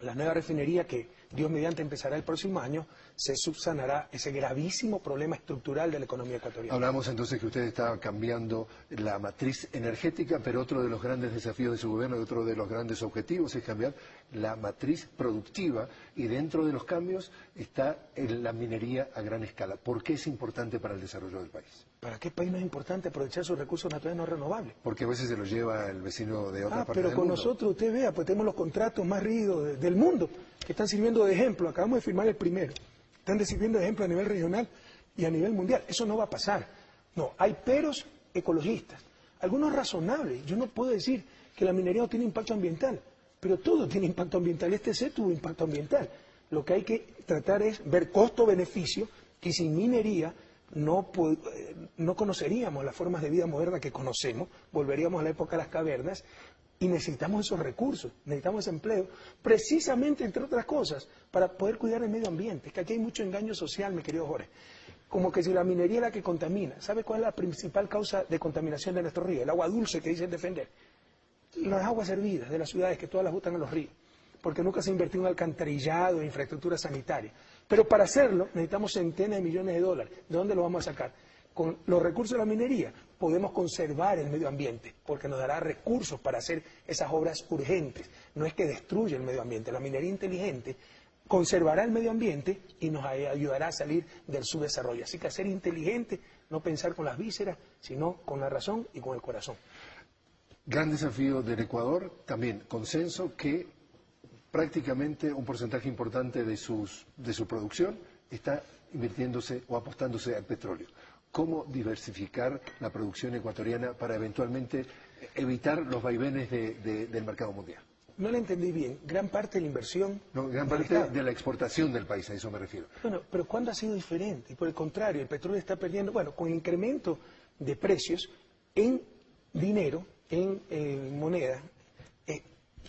la nueva refinería que Dios mediante empezará el próximo año, se subsanará ese gravísimo problema estructural de la economía ecuatoriana. Hablamos entonces que usted está cambiando la matriz energética, pero otro de los grandes desafíos de su gobierno y otro de los grandes objetivos es cambiar la matriz productiva, y dentro de los cambios está la minería a gran escala. ¿Por qué es importante para el desarrollo del país? ¿Para qué país no es importante aprovechar sus recursos naturales no renovables? Porque a veces se los lleva el vecino de otra parte pero del con mundo. nosotros, usted vea, pues tenemos los contratos más rígidos del mundo, que están sirviendo de ejemplo. Acabamos de firmar el primero. Están sirviendo de ejemplo a nivel regional y a nivel mundial. Eso no va a pasar. No, hay peros ecologistas, algunos razonables. Yo no puedo decir que la minería no tiene impacto ambiental, pero todo tiene impacto ambiental. Este C tuvo impacto ambiental. Lo que hay que tratar es ver costo-beneficio, y sin minería no conoceríamos las formas de vida moderna que conocemos, volveríamos a la época de las cavernas, y necesitamos esos recursos, necesitamos ese empleo, precisamente, entre otras cosas, para poder cuidar el medio ambiente. Es que aquí hay mucho engaño social, mi querido Jorge. Como que si la minería es la que contamina. ¿Sabe cuál es la principal causa de contaminación de nuestros ríos? El agua dulce que dicen defender. Las aguas hervidas de las ciudades, que todas las botan a los ríos, porque nunca se ha invertido en alcantarillado, en infraestructura sanitaria. Pero para hacerlo necesitamos centenas de millones de dólares. ¿De dónde los vamos a sacar? Con los recursos de la minería podemos conservar el medio ambiente, porque nos dará recursos para hacer esas obras urgentes. No es que destruya el medio ambiente. La minería inteligente conservará el medio ambiente y nos ayudará a salir del subdesarrollo. Así que ser inteligente, no pensar con las vísceras, sino con la razón y con el corazón. Gran desafío del Ecuador, también consenso que prácticamente un porcentaje importante de su producción está invirtiéndose o apostándose al petróleo. ¿Cómo diversificar la producción ecuatoriana para eventualmente evitar los vaivenes del mercado mundial? No le entendí bien. Gran parte de la inversión... No, gran parte de la exportación del país, a eso me refiero. Bueno, pero ¿cuándo ha sido diferente? Y por el contrario, el petróleo está perdiendo... Bueno, con incremento de precios en dinero, en moneda,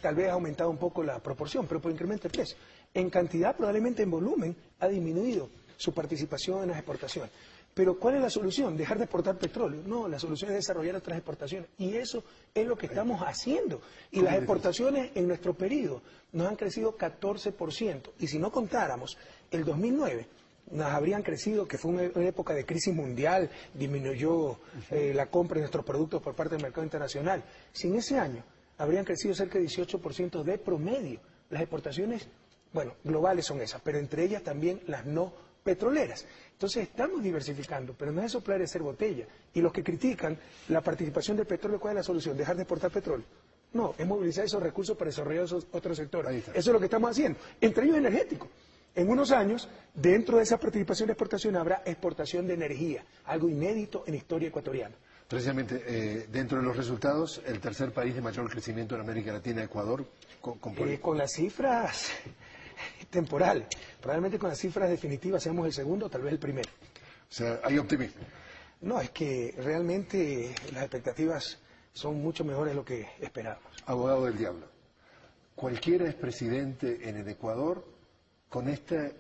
tal vez ha aumentado un poco la proporción, pero por incremento de precios. En cantidad, probablemente en volumen, ha disminuido su participación en las exportaciones. Pero ¿cuál es la solución? ¿Dejar de exportar petróleo? No, la solución es desarrollar otras exportaciones. Y eso es lo que estamos haciendo. Y las exportaciones en nuestro periodo nos han crecido 14%. Y si no contáramos, el 2009 nos habrían crecido, que fue una época de crisis mundial, disminuyó la compra de nuestros productos por parte del mercado internacional. Sin ese año, habrían crecido cerca de 18% de promedio. Las exportaciones, bueno, globales son esas, pero entre ellas también las no petroleras. Entonces estamos diversificando, pero no es soplar y hacer botella. Y los que critican la participación del petróleo, ¿cuál es la solución? ¿Dejar de exportar petróleo? No, es movilizar esos recursos para desarrollar esos otros sectores. Eso es lo que estamos haciendo, entre ellos energéticos. En unos años, dentro de esa participación de exportación, habrá exportación de energía, algo inédito en la historia ecuatoriana. Precisamente, dentro de los resultados, el tercer país de mayor crecimiento en América Latina, Ecuador, con las cifras temporales. Probablemente con las cifras definitivas seamos el segundo, tal vez el primero. O sea, hay optimismo. No, es que realmente las expectativas son mucho mejores de lo que esperábamos. Abogado del diablo, cualquiera es presidente en el Ecuador con este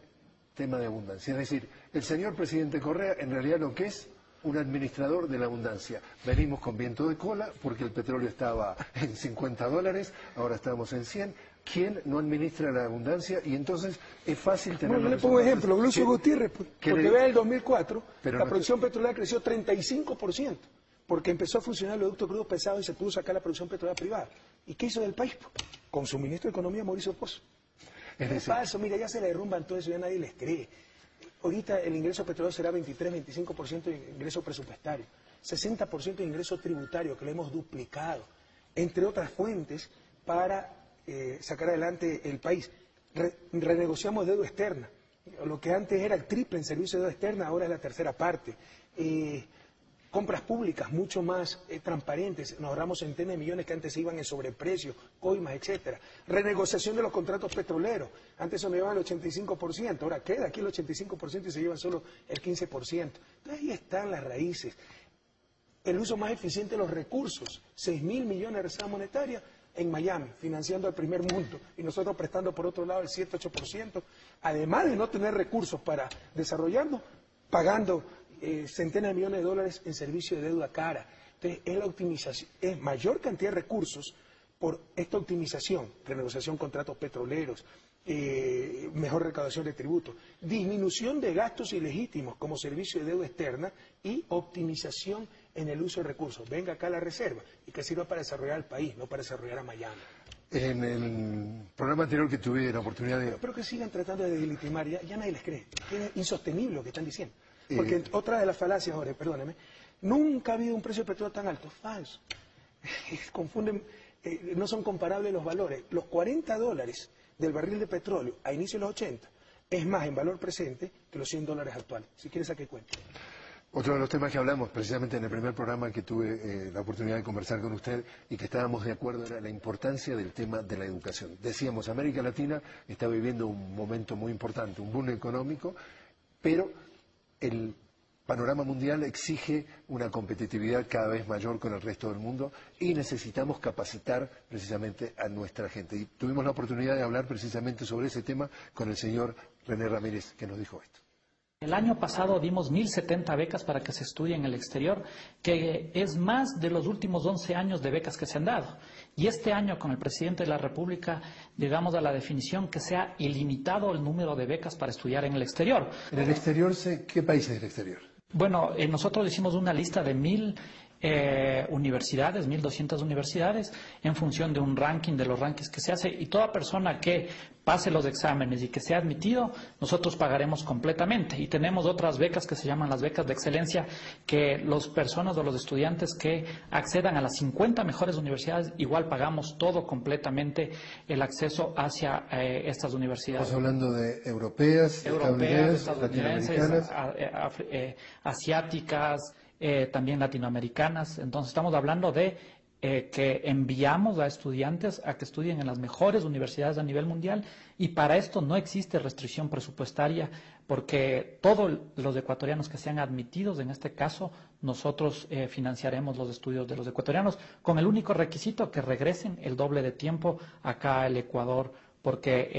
tema de abundancia. Es decir, el señor presidente Correa en realidad lo que es un administrador de la abundancia. Venimos con viento de cola porque el petróleo estaba en $50, ahora estamos en 100. ¿Quién no administra la abundancia? Y entonces es fácil tener... Bueno, yo le pongo un ejemplo, Lucio Gutiérrez, porque vea el 2004, la producción petrolera creció 35%, porque empezó a funcionar el oleoducto crudo pesado y se pudo sacar la producción petrolera privada. ¿Y qué hizo del país? Con su ministro de Economía, Mauricio Pozo. Es falso, mira, ya se le derrumban todo eso, ya nadie les cree. Ahorita el ingreso petrolero será 23-25% de ingreso presupuestario, 60% de ingreso tributario, que lo hemos duplicado, entre otras fuentes, para sacar adelante el país. Renegociamos deuda externa. Lo que antes era el triple en servicio de deuda externa, ahora es la tercera parte. compras públicas mucho más transparentes, nos ahorramos centenas de millones que antes se iban en sobreprecio, coimas, etcétera. Renegociación de los contratos petroleros, antes se me llevaban el 85%, ahora queda aquí el 85% y se llevan solo el 15%. Entonces ahí están las raíces. El uso más eficiente de los recursos, 6.000 millones de reserva monetaria en Miami, financiando al primer mundo, y nosotros prestando por otro lado el 7-8%, además de no tener recursos para desarrollarnos, pagando centenas de millones de dólares en servicio de deuda cara. Entonces, es la optimización, es mayor cantidad de recursos por esta optimización, renegociación de contratos petroleros, mejor recaudación de tributos, disminución de gastos ilegítimos como servicio de deuda externa y optimización en el uso de recursos. Venga acá la reserva y que sirva para desarrollar el país, no para desarrollar a Miami. En el programa anterior que tuve la oportunidad de... Pero que sigan tratando de deslegitimar, ya nadie les cree. Es insostenible lo que están diciendo. Porque otra de las falacias, ahora, perdóneme, nunca ha habido un precio de petróleo tan alto. Falso. Confunden, no son comparables los valores. Los $40 del barril de petróleo a inicio de los 80 es más en valor presente que los $100 actuales. Si quieres, saque cuenta. Otro de los temas que hablamos precisamente en el primer programa que tuve la oportunidad de conversar con usted y que estábamos de acuerdo era la importancia del tema de la educación. Decíamos, América Latina está viviendo un momento muy importante, un boom económico, pero el panorama mundial exige una competitividad cada vez mayor con el resto del mundo y necesitamos capacitar precisamente a nuestra gente. Y tuvimos la oportunidad de hablar precisamente sobre ese tema con el señor René Ramírez, que nos dijo esto. El año pasado dimos 1.070 becas para que se estudie en el exterior, que es más de los últimos 11 años de becas que se han dado. Y este año, con el presidente de la República, llegamos a la definición que sea ilimitado el número de becas para estudiar en el exterior. ¿En el exterior, qué países del exterior? Bueno, nosotros hicimos una lista de 1.000 universidades, 1.200 universidades, en función de un ranking, de los rankings que se hace, y toda persona que pase los exámenes y que sea admitido, nosotros pagaremos completamente. Y tenemos otras becas que se llaman las becas de excelencia, que las personas o los estudiantes que accedan a las 50 mejores universidades, igual pagamos todo completamente el acceso hacia estas universidades. Estamos hablando de europeas, estadounidenses, asiáticas, también latinoamericanas. Entonces estamos hablando de que enviamos a estudiantes a que estudien en las mejores universidades a nivel mundial, y para esto no existe restricción presupuestaria, porque todos los ecuatorianos que sean admitidos, en este caso, nosotros financiaremos los estudios de los ecuatorianos, con el único requisito que regresen el doble de tiempo acá al Ecuador, porque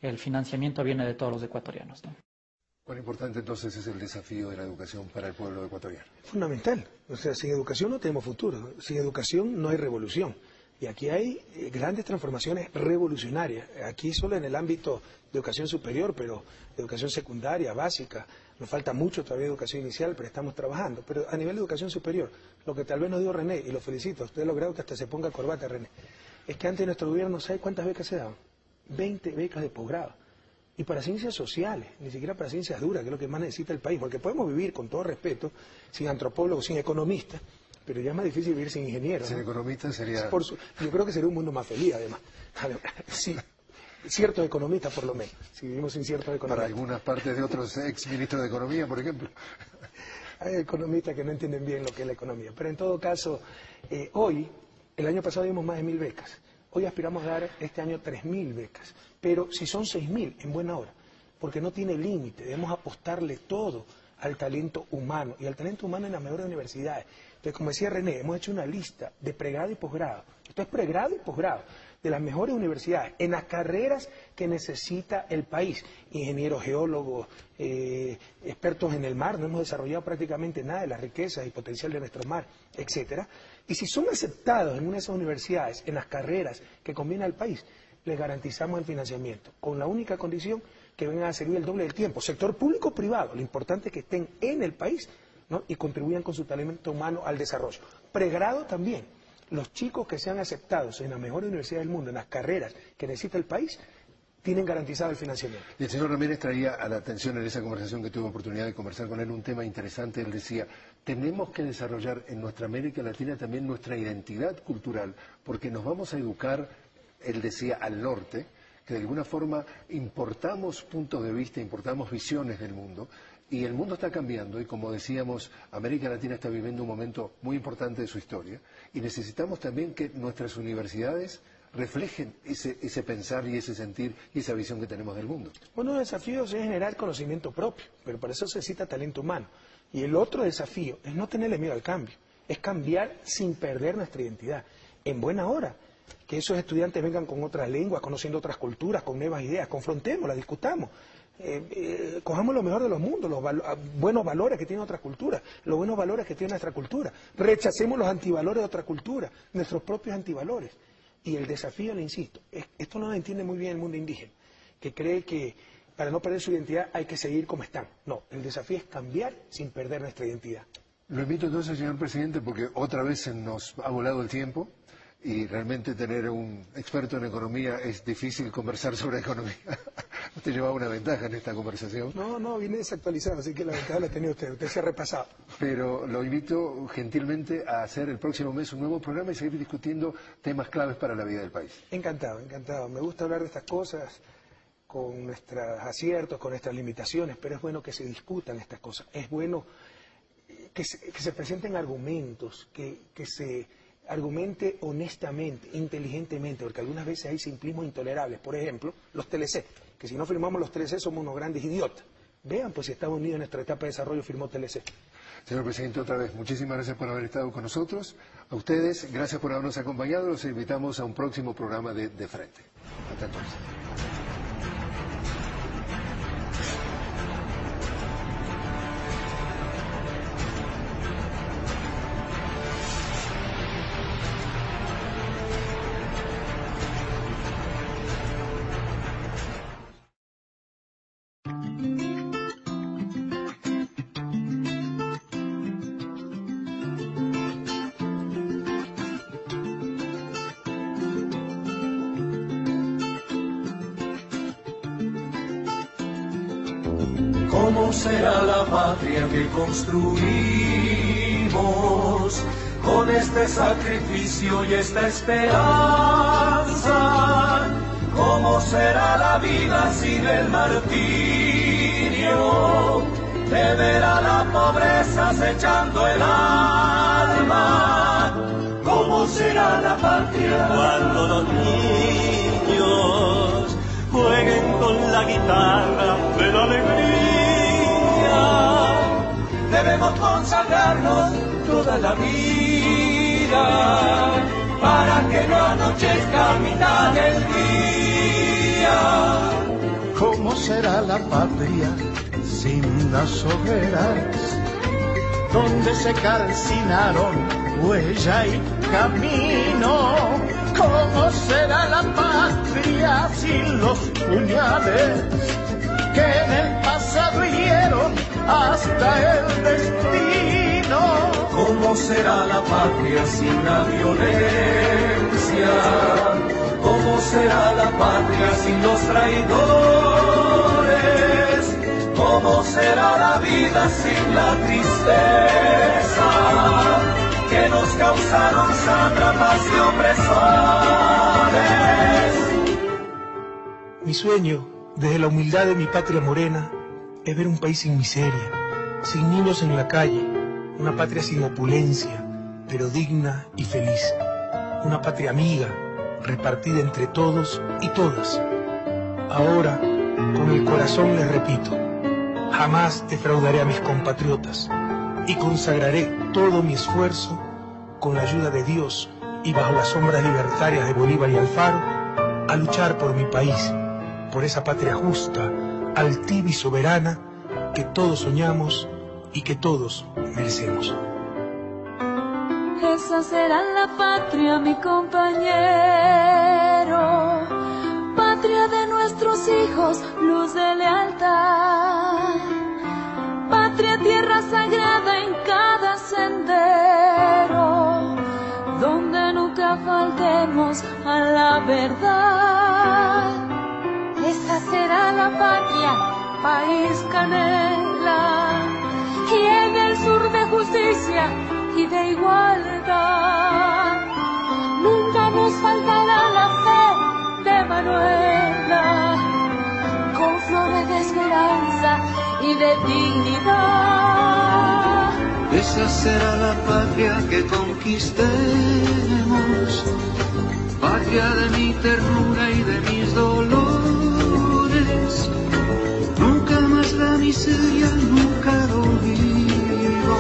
el financiamiento viene de todos los ecuatorianos, ¿no? ¿Cuán importante entonces es el desafío de la educación para el pueblo ecuatoriano? Fundamental. O sea, sin educación no tenemos futuro. Sin educación no hay revolución. Y aquí hay grandes transformaciones revolucionarias. Aquí solo en el ámbito de educación superior, pero educación secundaria, básica. Nos falta mucho todavía de educación inicial, pero estamos trabajando. Pero a nivel de educación superior, lo que tal vez nos dio René, y lo felicito, usted ha logrado que hasta se ponga corbata, René, es que antes de nuestro gobierno, ¿sabe cuántas becas se daban? 20 becas de posgrado. Y para ciencias sociales, ni siquiera para ciencias duras, que es lo que más necesita el país, porque podemos vivir, con todo respeto, sin antropólogos, sin economistas, pero ya es más difícil vivir sin ingenieros. Sin economistas sería... Yo creo que sería un mundo más feliz, además. Sí, ciertos economistas, por lo menos, si vivimos sin ciertos economistas. Para algunas partes de otros ex-ministros de Economía, por ejemplo. Hay economistas que no entienden bien lo que es la economía. Pero en todo caso, hoy, el año pasado dimos más de 1.000 becas. Hoy aspiramos a dar este año 3.000 becas, pero si son 6.000, en buena hora, porque no tiene límite, debemos apostarle todo al talento humano, y al talento humano en las mejores universidades. Entonces, como decía René, hemos hecho una lista de pregrado y posgrado, esto es pregrado y posgrado, de las mejores universidades, en las carreras que necesita el país, ingenieros, geólogos, expertos en el mar, no hemos desarrollado prácticamente nada de las riquezas y potencial de nuestro mar, etcétera. Y si son aceptados en una de esas universidades, en las carreras que conviene al país, les garantizamos el financiamiento, con la única condición que vengan a servir el doble del tiempo. Sector público o privado, lo importante es que estén en el país, ¿no? Y contribuyan con su talento humano al desarrollo. Pregrado también, los chicos que sean aceptados en las mejores universidades del mundo, en las carreras que necesita el país, tienen garantizado el financiamiento. Y el señor Ramírez traía a la atención en esa conversación que tuve oportunidad de conversar con él un tema interesante. Él decía, tenemos que desarrollar en nuestra América Latina también nuestra identidad cultural, porque nos vamos a educar, él decía, al norte, que de alguna forma importamos puntos de vista, importamos visiones del mundo, y el mundo está cambiando, y como decíamos, América Latina está viviendo un momento muy importante de su historia, y necesitamos también que nuestras universidades reflejen ese pensar y ese sentir y esa visión que tenemos del mundo. Uno de los desafíos es generar conocimiento propio, pero para eso se necesita talento humano. Y el otro desafío es no tenerle miedo al cambio, es cambiar sin perder nuestra identidad. En buena hora, que esos estudiantes vengan con otras lenguas, conociendo otras culturas, con nuevas ideas, confrontémoslas, discutamos. Cojamos lo mejor de los mundos, los buenos valores que tiene otra cultura, los buenos valores que tiene nuestra cultura. Rechacemos los antivalores de otra cultura, nuestros propios antivalores. Y el desafío, le insisto, esto no lo entiende muy bien el mundo indígena, que cree que para no perder su identidad hay que seguir como están. No, el desafío es cambiar sin perder nuestra identidad. Lo invito entonces, señor presidente, porque otra vez se nos ha volado el tiempo y realmente tener un experto en economía es difícil conversar sobre economía. Usted llevaba una ventaja en esta conversación. No, viene desactualizado, así que la ventaja la tenía usted se ha repasado. Pero lo invito gentilmente a hacer el próximo mes un nuevo programa y seguir discutiendo temas claves para la vida del país. Encantado. Me gusta hablar de estas cosas con nuestros aciertos, con nuestras limitaciones, pero es bueno que se discutan estas cosas. Es bueno que se presenten argumentos, que se argumente honestamente, inteligentemente, porque algunas veces hay simplismos intolerables. Por ejemplo, los TLC, que si no firmamos los TLC somos unos grandes idiotas. Vean, pues si Estados Unidos en nuestra etapa de desarrollo firmó TLC. Señor presidente, otra vez, muchísimas gracias por haber estado con nosotros. A ustedes, gracias por habernos acompañado. Los invitamos a un próximo programa de Frente. Hasta entonces. ¿Cómo será la patria que construimos con este sacrificio y esta esperanza? ¿Cómo será la vida sin el martirio de ver a la pobreza acechando el alma? ¿Cómo será la patria cuando los niños jueguen con la guitarra de la alegría? Debemos consagrarnos toda la vida para que no anochezca a mitad del día. ¿Cómo será la patria sin las hogueras donde se calcinaron huella y camino? ¿Cómo será la patria sin los puñales que en el pasado hirieron hasta el destino? ¿Cómo será la patria sin la violencia? ¿Cómo será la patria sin los traidores? ¿Cómo será la vida sin la tristeza que nos causaron sátrapas y opresores? Mi sueño, desde la humildad de mi patria morena, es ver un país sin miseria, sin niños en la calle, una patria sin opulencia, pero digna y feliz, una patria amiga, repartida entre todos y todas. Ahora, con el corazón les repito, jamás defraudaré a mis compatriotas y consagraré todo mi esfuerzo con la ayuda de Dios y bajo las sombras libertarias de Bolívar y Alfaro a luchar por mi país, por esa patria justa, altiva y soberana que todos soñamos y que todos merecemos. Esa será la patria, mi compañero, patria de nuestros hijos, luz de lealtad, patria, tierra sagrada en cada sendero, donde nunca faltemos a la verdad. Esa será la patria, país canela, y en el sur de justicia y de igualdad. Nunca nos faltará la fe de Manuela, y de dignidad. Esa será la patria que conquistemos, patria de mi ternura y de mis dolores. Nunca más la miseria, nunca el olvido,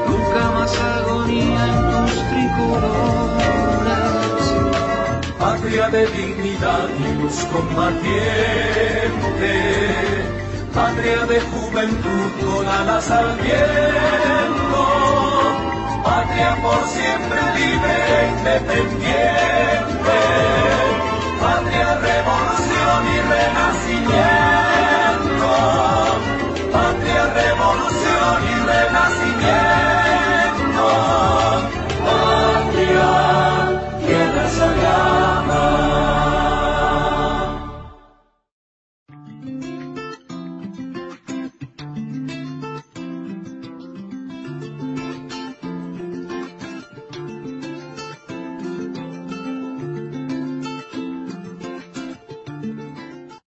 nunca más agonía en tus tricolores. Patria de dignidad y luz combatiente, patria de juventud con alas al viento, patria por siempre libre e independiente.